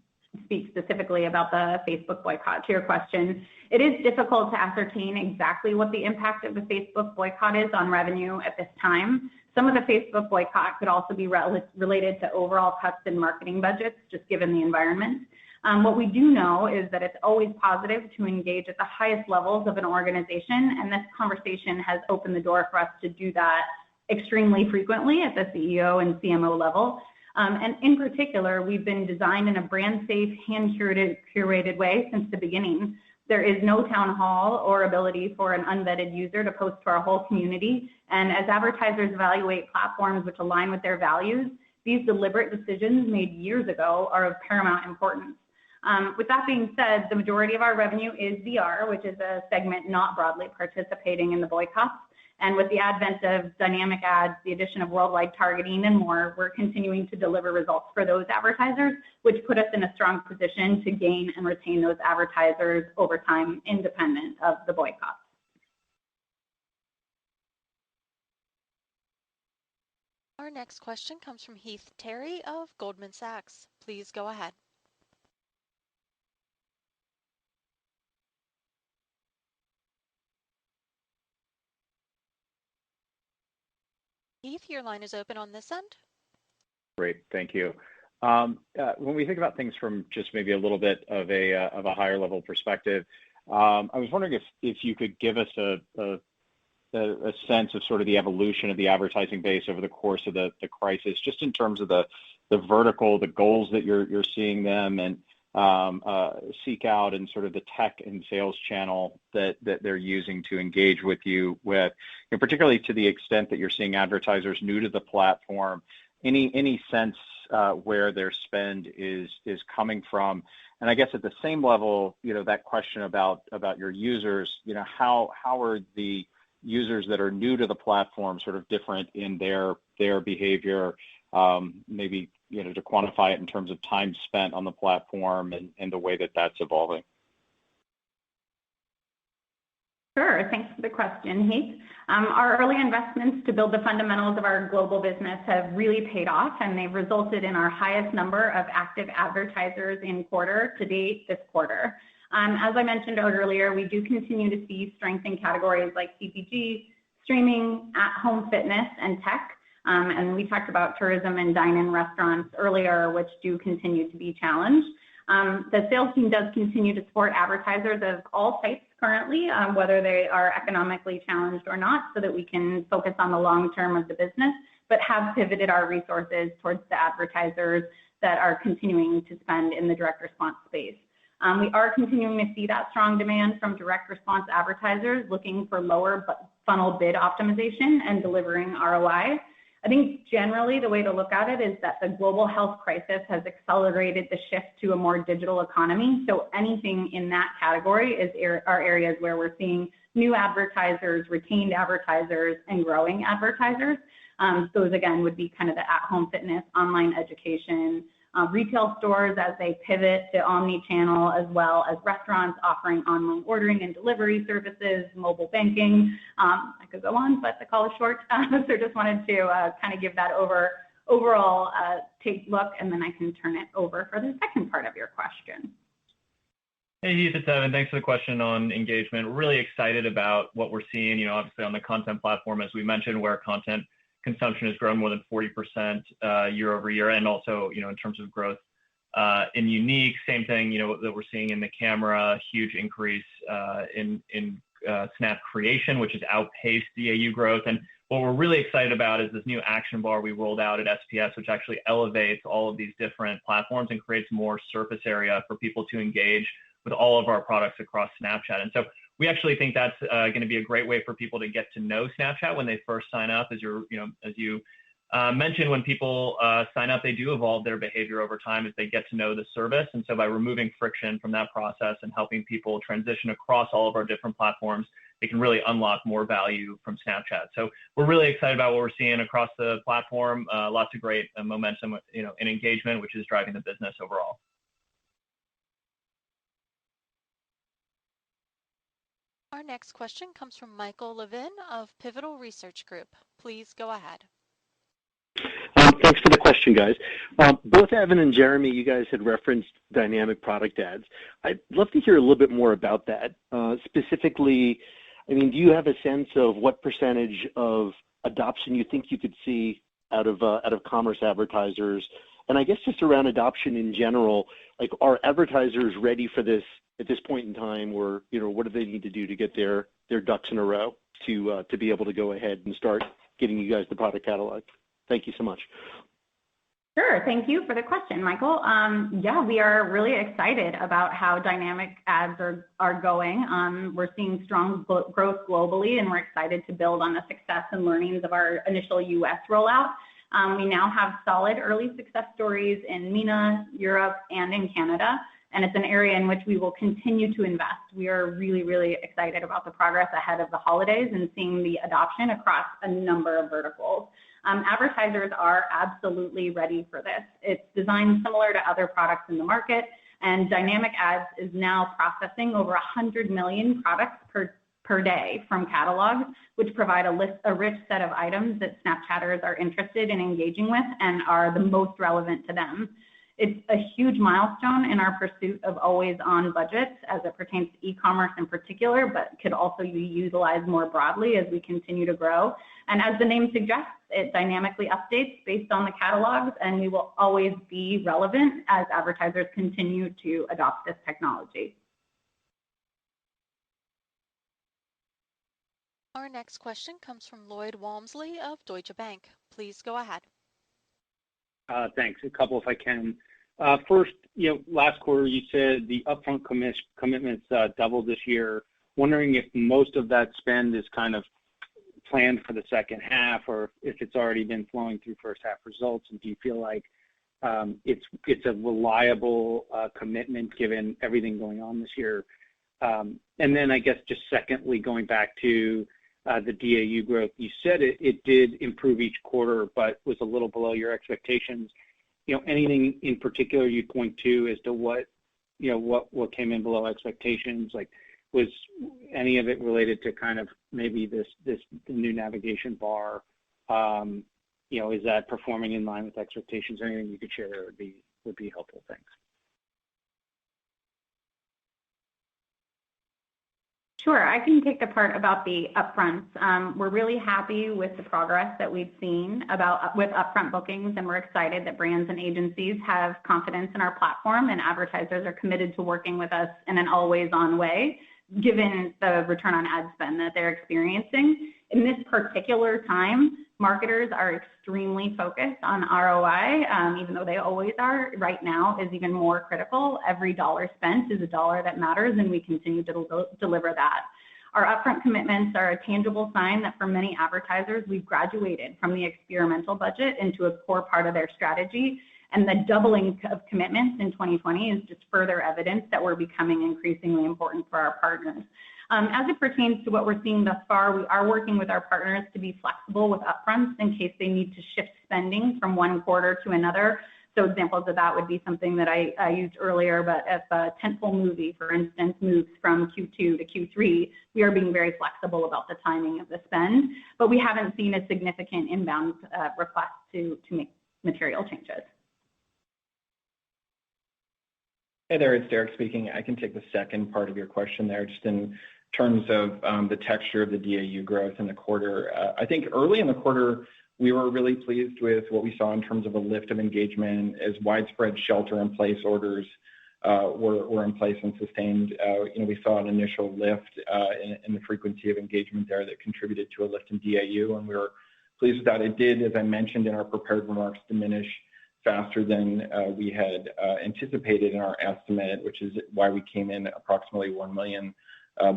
speak specifically about the Facebook boycott. To your question, it is difficult to ascertain exactly what the impact of the Facebook boycott is on revenue at this time. Some of the Facebook boycott could also be related to overall cuts in marketing budgets, just given the environment. What we do know is that it's always positive to engage at the highest levels of an organization, and this conversation has opened the door for us to do that extremely frequently at the CEO and CMO level. And in particular, we've been designed in a brand-safe, hand-curated way since the beginning. There is no town hall or ability for an unvetted user to post to our whole community. And as advertisers evaluate platforms which align with their values, these deliberate decisions made years ago are of paramount importance. With that being said, the majority of our revenue is VR, which is a segment not broadly participating in the boycotts. And with the advent of dynamic ads, the addition of worldwide targeting, and more, we're continuing to deliver results for those advertisers, which put us in a strong position to gain and retain those advertisers over time, independent of the boycott. Our next question comes from Heath Terry of Goldman Sachs. Please go ahead. Heath, your line is open on this end. Great, thank you. When we think about things from just maybe a little bit of a higher level perspective, I was wondering if you could give us a sense of sort of the evolution of the advertising base over the course of the crisis, just in terms of the vertical, the goals that you're seeing them and seek out, and sort of the tech and sales channel that they're using to engage with you with, and particularly to the extent that you're seeing advertisers new to the platform, any sense where their spend is coming from, And I guess at the same level, that question about your users, how are the users that are new to the platform sort of different in their behavior, maybe, to quantify it in terms of time spent on the platform and the way that that's evolving? Sure. Thanks for the question, Heath. Our early investments to build the fundamentals of our global business have really paid off, and they've resulted in our highest number of active advertisers in quarter to date this quarter. As I mentioned earlier, we do continue to see strength in categories like CPG, streaming, at-home fitness, and tech. And we talked about tourism and dine-in restaurants earlier, which do continue to be challenged. The sales team does continue to support advertisers of all types currently, whether they are economically challenged or not, so that we can focus on the long term of the business, but have pivoted our resources towards the advertisers that are continuing to spend in the direct response space. We are continuing to see that strong demand from direct response advertisers looking for lower funnel bid optimization and delivering ROI. I think generally the way to look at it is that the global health crisis has accelerated the shift to a more digital economy. So anything in that category are areas where we're seeing new advertisers, retained advertisers, and growing advertisers. Those again would be kind of the at-home fitness, online education, retail stores as they pivot to omni-channel, as well as restaurants offering online ordering and delivery services, mobile banking. I could go on, but the call is short. So just wanted to kind of give that overall look, and then I can turn it over for the second part of your question. Hey, Heath, it's Evan. Thanks for the question on engagement. We're really excited about what we're seeing, obviously on the content platform, as we mentioned, where content consumption has grown more than 40% year over year, and also, in terms of growth in unique, same thing, that we're seeing in the camera, huge increase in Snap creation, which has outpaced the AU growth. And what we're really excited about is this new action bar we rolled out at SPS, which actually elevates all of these different platforms and creates more surface area for people to engage with all of our products across Snapchat. And so we actually think that's going to be a great way for people to get to know Snapchat when they first sign up. As you mentioned, when people sign up, they do evolve their behavior over time as they get to know the service. And so by removing friction from that process and helping people transition across all of our different platforms, they can really unlock more value from Snapchat. So we're really excited about what we're seeing across the platform. Lots of great momentum, in engagement, which is driving the business overall. Our next question comes from Michael Levin of Pivotal Research Group. Please go ahead. Thanks for the question, guys. Both Evan and Jeremy, you guys had referenced dynamic product ads. I'd love to hear a little bit more about that. Specifically, do you have a sense of what percentage of adoption you think you could see out of commerce advertisers? And I guess just around adoption in general, like, are advertisers ready for this at this point in time, or what do they need to do to get their ducks in a row to be able to go ahead and start getting you guys the product catalog? Thank you so much. Sure. Thank you for the question, Michael. Yeah, we are really excited about how dynamic ads are going. We're seeing strong growth globally, and we're excited to build on the success and learnings of our initial US rollout. We now have solid early success stories in MENA, Europe, and in Canada, and it's an area in which we will continue to invest. We are really, really excited about the progress ahead of the holidays and seeing the adoption across a number of verticals. Advertisers are absolutely ready for this. It's designed similar to other products in the market, and dynamic ads is now processing over 100 million products per day from catalogs, which provide a rich set of items that Snapchatters are interested in engaging with and are the most relevant to them. It's a huge milestone in our pursuit of always-on budgets as it pertains to e-commerce in particular, but could also be utilized more broadly as we continue to grow. And as the name suggests, it dynamically updates based on the catalogs, and we will always be relevant as advertisers continue to adopt this technology. Our next question comes from Lloyd Walmsley of Deutsche Bank. Please go ahead. Thanks. A couple if I can. First, last quarter you said the upfront commitments doubled this year. Wondering if most of that spend is kind of planned for the second half, or if it's already been flowing through first half results, and do you feel like it's a reliable commitment given everything going on this year. And then I guess just secondly, going back to the DAU growth, you said it did improve each quarter, but was a little below your expectations. Anything in particular you'd point to as to what came in below expectations? Like, was any of it related to kind of maybe the new navigation bar? Is that performing in line with expectations? Anything you could share there would be helpful. Thanks. Sure, I can take the part about the upfronts. We're really happy with the progress that we've seen with upfront bookings, and we're excited that brands and agencies have confidence in our platform, and advertisers are committed to working with us in an always-on way, given the return on ad spend that they're experiencing. In this particular time, marketers are extremely focused on ROI, even though they always are. Right now is even more critical. Every dollar spent is a dollar that matters, and we continue to deliver that. Our upfront commitments are a tangible sign that for many advertisers, we've graduated from the experimental budget into a core part of their strategy. And the doubling of commitments in 2020 is just further evidence that we're becoming increasingly important for our partners. As it pertains to what we're seeing thus far, we are working with our partners to be flexible with upfronts in case they need to shift spending from one quarter to another. So examples of that would be something that I used earlier, but if a tentpole movie, for instance, moves from Q2 to Q3, we are being very flexible about the timing of the spend, but we haven't seen a significant inbound request to make material changes. Hey there, it's Derek speaking. I can take the second part of your question there, just in terms of the texture of the DAU growth in the quarter. I think early in the quarter, we were really pleased with what we saw in terms of a lift of engagement as widespread shelter-in-place orders were in place and sustained. We saw an initial lift in the frequency of engagement there that contributed to a lift in DAU, and we were pleased with that. It did, as I mentioned in our prepared remarks, diminish faster than we had anticipated in our estimate, which is why we came in approximately 1 million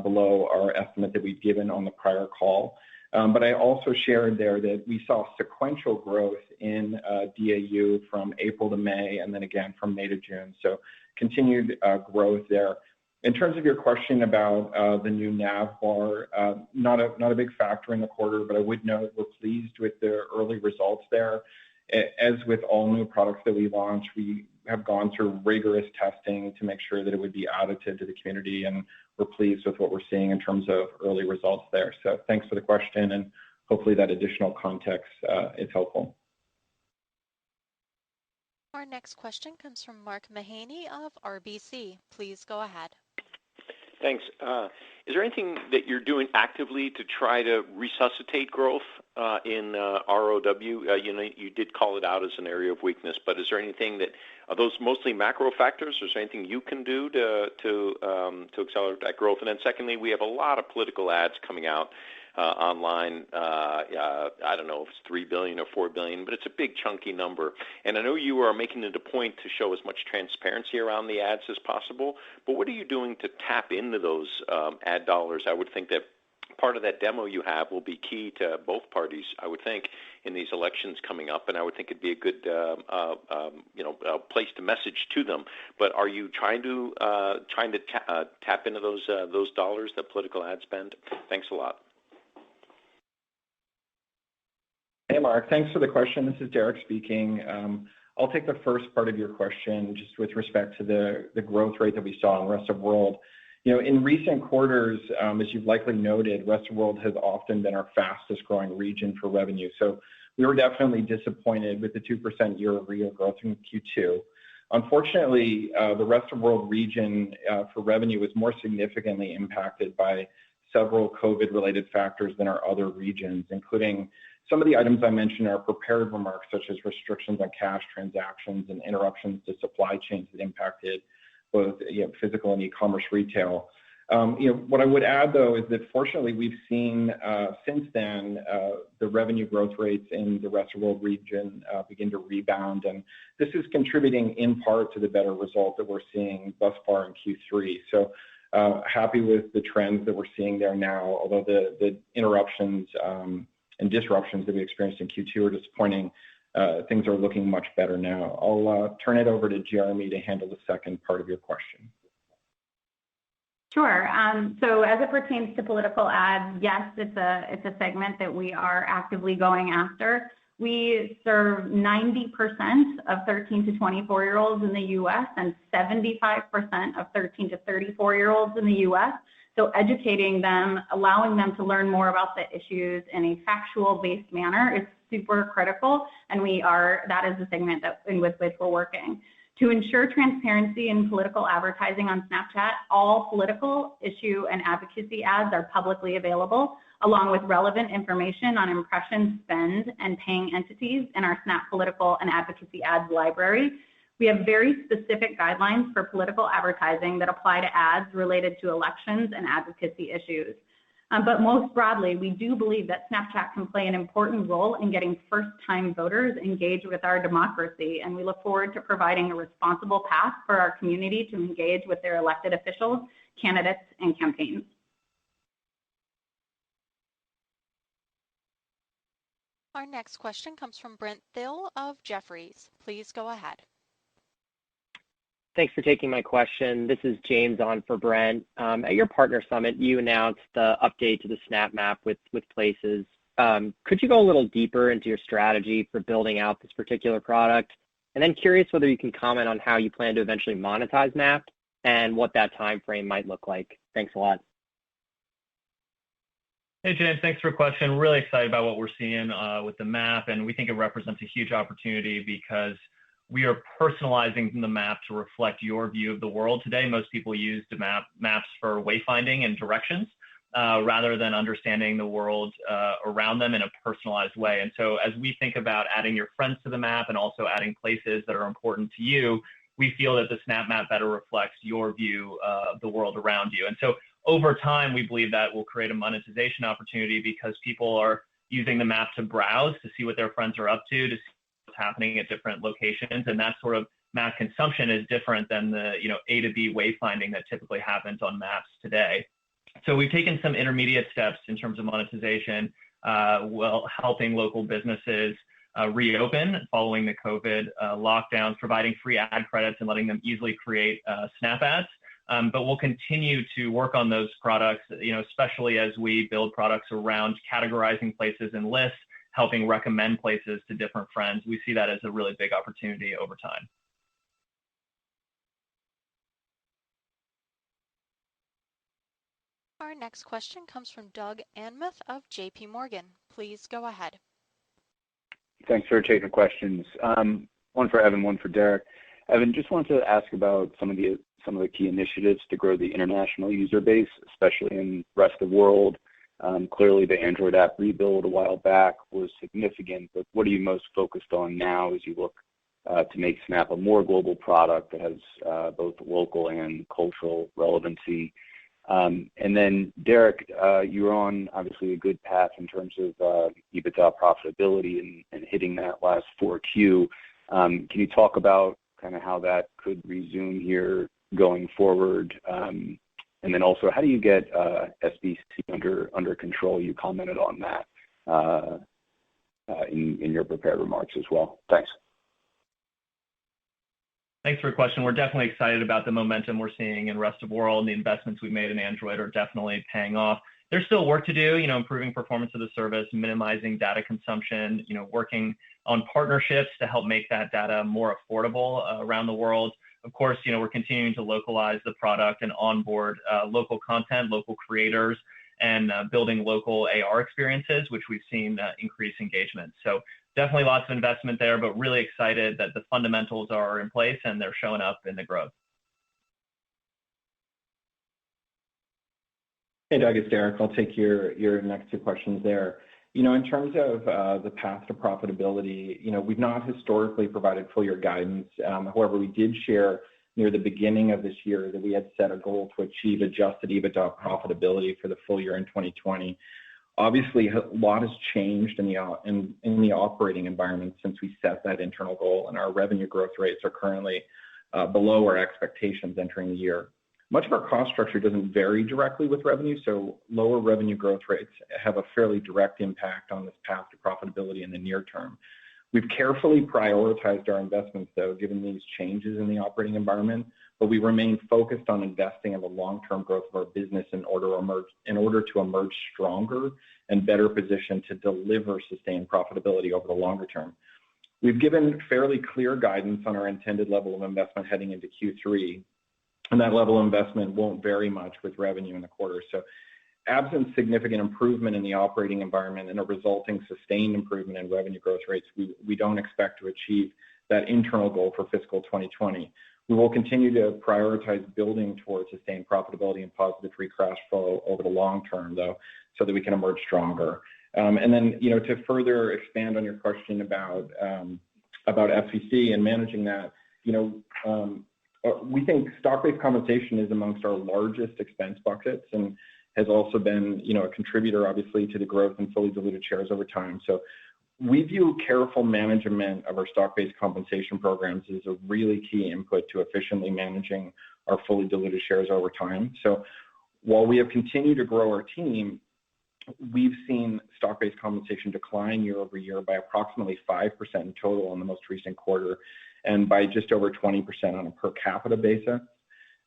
below our estimate that we'd given on the prior call. But I also shared there that we saw sequential growth in DAU from April to May, and then again from May to June. So continued growth there. In terms of your question about the new nav bar, not a big factor in the quarter, but I would note we're pleased with the early results there. As with all new products that we launch, we have gone through rigorous testing to make sure that it would be additive to the community, and we're pleased with what we're seeing in terms of early results there. So thanks for the question, and hopefully that additional context is helpful. Our next question comes from Mark Mahaney of RBC. Please go ahead. Thanks. Is there anything that you're doing actively to try to resuscitate growth in ROW? You did call it out as an area of weakness, but is there anything are those mostly macro factors, or is there anything you can do to accelerate that growth? And then secondly, we have a lot of political ads coming out online. I don't know if it's 3 billion or 4 billion, but it's a big chunky number. And I know you are making it a point to show as much transparency around the ads as possible, but what are you doing to tap into those ad dollars? I would think that part of that demo you have will be key to both parties, I would think, in these elections coming up, and I would think it'd be a good place to message to them. But are you trying to tap into those dollars that political ad spend? Thanks a lot. Hey, Mark. Thanks for the question. This is Derek speaking. I'll take the first part of your question just with respect to the growth rate that we saw in Rest of World. In recent quarters, as you've likely noted, Rest of World has often been our fastest growing region for revenue. So we were definitely disappointed with the 2% year-over-year growth in Q2. Unfortunately, the Rest of World region for revenue was more significantly impacted by several COVID-related factors than our other regions, including some of the items I mentioned in our prepared remarks, such as restrictions on cash transactions and interruptions to supply chains that impacted both physical and e-commerce retail. What I would add, though, is that fortunately we've seen since then the revenue growth rates in the Rest of World region begin to rebound, and this is contributing in part to the better result that we're seeing thus far in Q3. So happy with the trends that we're seeing there now, although the interruptions and disruptions that we experienced in Q2 are disappointing. things are looking much better now. I'll turn it over to Jeremy to handle the second part of your question. Sure. So as it pertains to political ads, yes, it's a segment that we are actively going after. We serve 90% of 13 to 24-year-olds in the U.S. and 75% of 13 to 34-year-olds in the U.S. So educating them, allowing them to learn more about the issues in a factual-based manner is super critical, and that is the segment with which we're working. To ensure transparency in political advertising on Snapchat, all political, issue, and advocacy ads are publicly available, along with relevant information on impression spend and paying entities in our Snap Political and Advocacy Ads library. We have very specific guidelines for political advertising that apply to ads related to elections and advocacy issues. But most broadly, we do believe that Snapchat can play an important role in getting first-time voters engaged with our democracy, and we look forward to providing a responsible path for our community to engage with their elected officials, candidates, and campaigns. Our next question comes from Brent Thill of Jefferies. Please go ahead. Thanks for taking my question. This is James on for Brent. At your partner summit, you announced the update to the Snap Map with Places. Could you go a little deeper into your strategy for building out this particular product? And then curious whether you can comment on how you plan to eventually monetize Map and what that time frame might look like. Thanks a lot. Hey, James, thanks for the question. Really excited about what we're seeing with the map, and we think it represents a huge opportunity because we are personalizing the map to reflect your view of the world today. Most people use the maps for wayfinding and directions rather than understanding the world around them in a personalized way. And so as we think about adding your friends to the map and also adding places that are important to you, we feel that the Snap Map better reflects your view of the world around you. And so over time, we believe that will create a monetization opportunity because people are using the map to browse, to see what their friends are up to see what's happening at different locations. And that sort of map consumption is different than the A to B wayfinding that typically happens on maps today. So we've taken some intermediate steps in terms of monetization while helping local businesses reopen following the COVID lockdowns, providing free ad credits and letting them easily create Snap ads. But we'll continue to work on those products, especially as we build products around categorizing places and lists, helping recommend places to different friends. We see that as a really big opportunity over time. Our next question comes from Doug Anmuth of JP Morgan. Please go ahead. Thanks for taking questions. One for Evan, one for Derek. Evan, just wanted to ask about some of the key initiatives to grow the international user base, especially in the rest of the world. Clearly, the Android app rebuild a while back was significant, but what are you most focused on now as you look to make Snap a more global product that has both local and cultural relevancy? And then, Derek, you're on obviously a good path in terms of EBITDA profitability and hitting that last 4Q. Can you talk about kind of how that could resume here going forward? And then also, how do you get SBC under control? You commented on that in your prepared remarks as well. Thanks. Thanks for your question. We're definitely excited about the momentum we're seeing in the rest of the world. The investments we've made in Android are definitely paying off. There's still work to do, improving performance of the service, minimizing data consumption, working on partnerships to help make that data more affordable around the world. Of course, we're continuing to localize the product and onboard local content, local creators, and building local AR experiences, which we've seen increase engagement. So definitely lots of investment there, but really excited that the fundamentals are in place and they're showing up in the growth. Hey, Doug, it's Derek. I'll take your next two questions there. In terms of the path to profitability, we've not historically provided full year guidance. However, we did share near the beginning of this year that we had set a goal to achieve adjusted EBITDA profitability for the full year in 2020. Obviously, a lot has changed in the operating environment since we set that internal goal, and our revenue growth rates are currently below our expectations entering the year. Much of our cost structure doesn't vary directly with revenue, so lower revenue growth rates have a fairly direct impact on this path to profitability in the near term. We've carefully prioritized our investments, though, given these changes in the operating environment, but we remain focused on investing in the long-term growth of our business in order to emerge stronger and better positioned to deliver sustained profitability over the longer term. We've given fairly clear guidance on our intended level of investment heading into Q3, and that level of investment won't vary much with revenue in the quarter. So absent significant improvement in the operating environment and a resulting sustained improvement in revenue growth rates, we don't expect to achieve that internal goal for fiscal 2020. We will continue to prioritize building towards sustained profitability and positive free cash flow over the long term, though, so that we can emerge stronger. And then, to further expand on your question about FCC and managing that, we think stock-based compensation is amongst our largest expense buckets and has also been, a contributor, obviously, to the growth in fully diluted shares over time. So we view careful management of our stock-based compensation programs as a really key input to efficiently managing our fully diluted shares over time. So while we have continued to grow our team, we've seen stock-based compensation decline year over year by approximately 5% in total in the most recent quarter and by just over 20% on a per capita basis.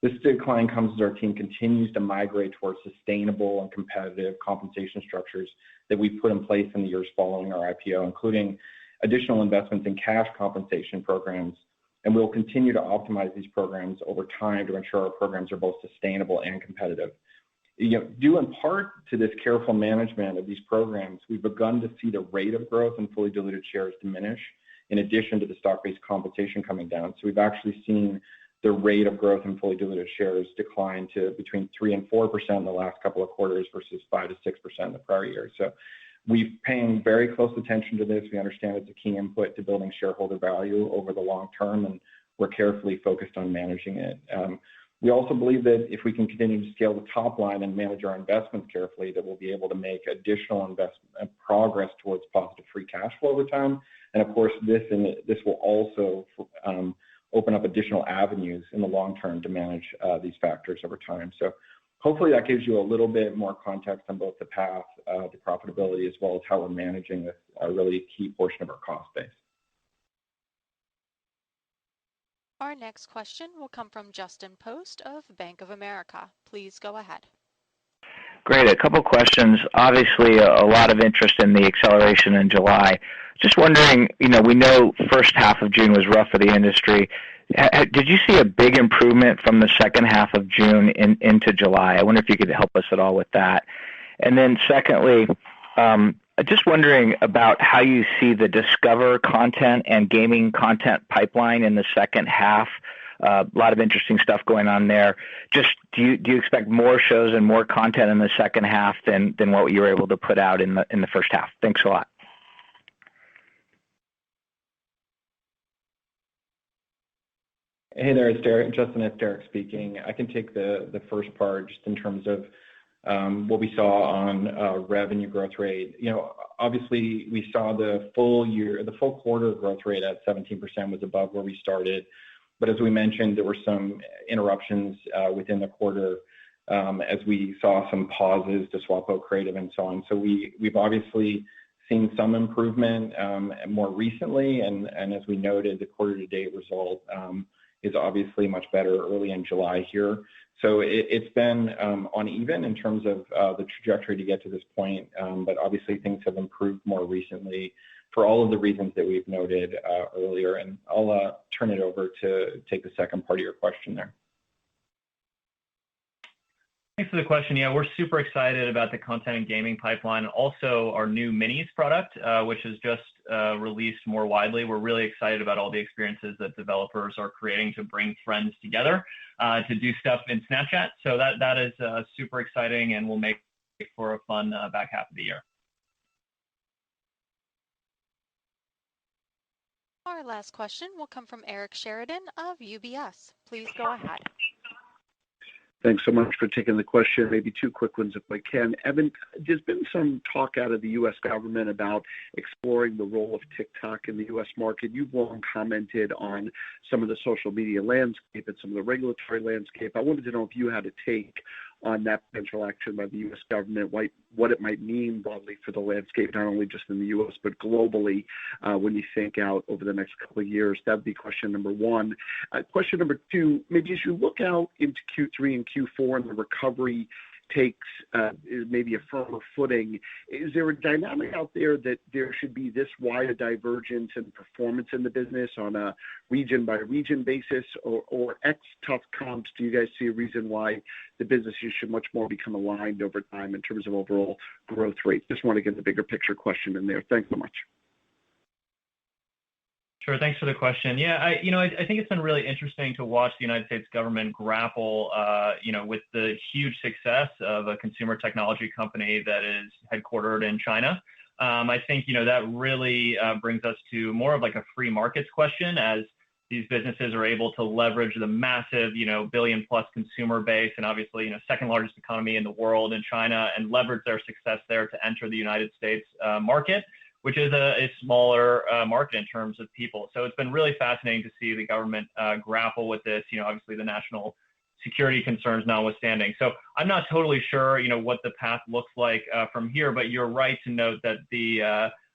This decline comes as our team continues to migrate towards sustainable and competitive compensation structures that we put in place in the years following our IPO, including additional investments in cash compensation programs. And we'll continue to optimize these programs over time to ensure our programs are both sustainable and competitive. Due in part to this careful management of these programs, we've begun to see the rate of growth in fully diluted shares diminish, in addition to the stock-based compensation coming down. So we've actually seen the rate of growth in fully diluted shares decline to between 3 and 4% in the last couple of quarters versus 5 to 6% in the prior year. So we're paying very close attention to this. We understand it's a key input to building shareholder value over the long term, and we're carefully focused on managing it. We also believe that if we can continue to scale the top line and manage our investments carefully, that we'll be able to make additional investment progress towards positive free cash flow over time. And of course, this will also open up additional avenues in the long term to manage these factors over time. So hopefully that gives you a little bit more context on both the path to profitability as well as how we're managing this really key portion of our cost base. Our next question will come from Justin Post of Bank of America. Please go ahead. Great. A couple questions. Obviously, a lot of interest in the acceleration in July. Just wondering, we know first half of June was rough for the industry. Did you see a big improvement from the second half of June into July? I wonder if you could help us at all with that. And then secondly, just wondering about how you see the Discover content and gaming content pipeline in the second half. A lot of interesting stuff going on there. Just do you expect more shows and more content in the second half than what you were able to put out in the first half? Thanks a lot. Hey there, it's Derek. Justin, it's Derek speaking. I can take the first part just in terms of what we saw on revenue growth rate. Obviously we saw the full quarter growth rate at 17% was above where we started. But as we mentioned, there were some interruptions within the quarter as we saw some pauses to swap out creative and so on. So we've obviously seen some improvement more recently, and as we noted, the quarter-to-date result is obviously much better early in July here. So it's been uneven in terms of the trajectory to get to this point, but obviously things have improved more recently for all of the reasons that we've noted earlier. And I'll turn it over to take the second part of your question there. Thanks for the question. Yeah, we're super excited about the content and gaming pipeline. Also, our new Minis product, which is just released more widely. We're really excited about all the experiences that developers are creating to bring friends together to do stuff in Snapchat. So that is super exciting, and will make for a fun back half of the year. Our last question will come from Eric Sheridan of UBS. Please go ahead. Thanks so much for taking the question. Maybe two quick ones if I can. Evan, there's been some talk out of the U.S. government about exploring the role of TikTok in the U.S. market. You've long commented on some of the social media landscape and some of the regulatory landscape. I wanted to know if you had a take on that potential action by the U.S. government, what it might mean broadly for the landscape, not only just in the U.S., but globally when you think out over the next couple of years? That would be question number one. Question number two, maybe as you look out into Q3 and Q4 and the recovery takes maybe a firmer footing, is there a dynamic out there that there should be this wide a divergence in performance in the business on a region by region basis, or X tough comps? Do you guys see a reason why the businesses should much more become aligned over time in terms of overall growth rate? Just want to get the bigger picture question in there. Thanks so much. Sure. Thanks for the question. Yeah, I think it's been really interesting to watch the United States government grapple, with the huge success of a consumer technology company that is headquartered in China. I think, that really brings us to more of like a free markets question, as these businesses are able to leverage the massive, billion plus consumer base and obviously, second largest economy in the world in China, and leverage their success there to enter the United States market, which is a smaller market in terms of people. So it's been really fascinating to see the government grapple with this, obviously the national security concerns notwithstanding. So I'm not totally sure, what the path looks like from here, but you're right to note that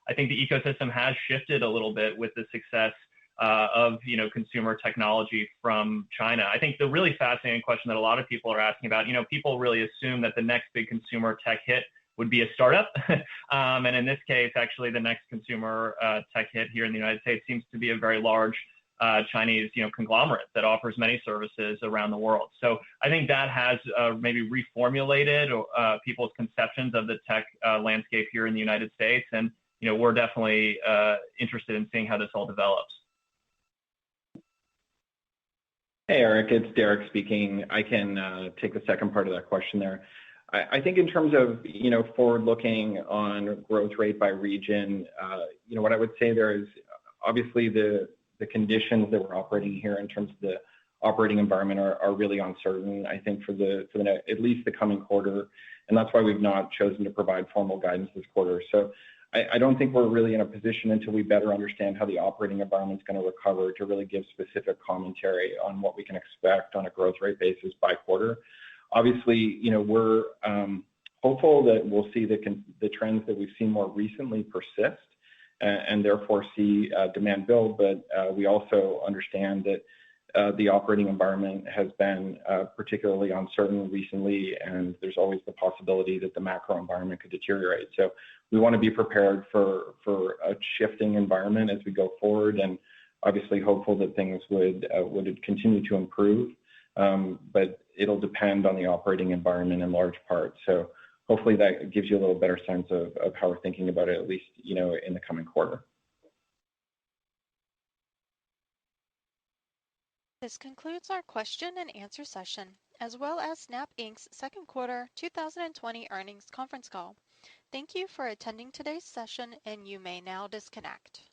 I think the ecosystem has shifted a little bit with the success of, consumer technology from China. I think the really fascinating question that a lot of people are asking about, people really assume that the next big consumer tech hit would be a startup. And in this case, actually, the next consumer tech hit here in the United States seems to be a very large Chinese, conglomerate that offers many services around the world. So I think that has maybe reformulated people's conceptions of the tech landscape here in the United States. And, we're definitely interested in seeing how this all develops. Hey, Eric, it's Derek speaking. I can take the second part of that question there. I think in terms of, forward-looking on growth rate by region, what I would say there is obviously the conditions that we're operating here in terms of the operating environment are really uncertain, I think, for at least the coming quarter. And that's why we've not chosen to provide formal guidance this quarter. So I don't think we're really in a position until we better understand how the operating environment is going to recover to really give specific commentary on what we can expect on a growth rate basis by quarter. Obviously, we're hopeful that we'll see the trends that we've seen more recently persist and therefore see demand build. But we also understand that the operating environment has been particularly uncertain recently, and there's always the possibility that the macro environment could deteriorate. So we want to be prepared for a shifting environment as we go forward, and obviously hopeful that things would continue to improve. But it'll depend on the operating environment in large part. So hopefully that gives you a little better sense of how we're thinking about it, at least, in the coming quarter. This concludes our question and answer session, as well as Snap Inc.'s second quarter 2020 earnings conference call. Thank you for attending today's session, and you may now disconnect.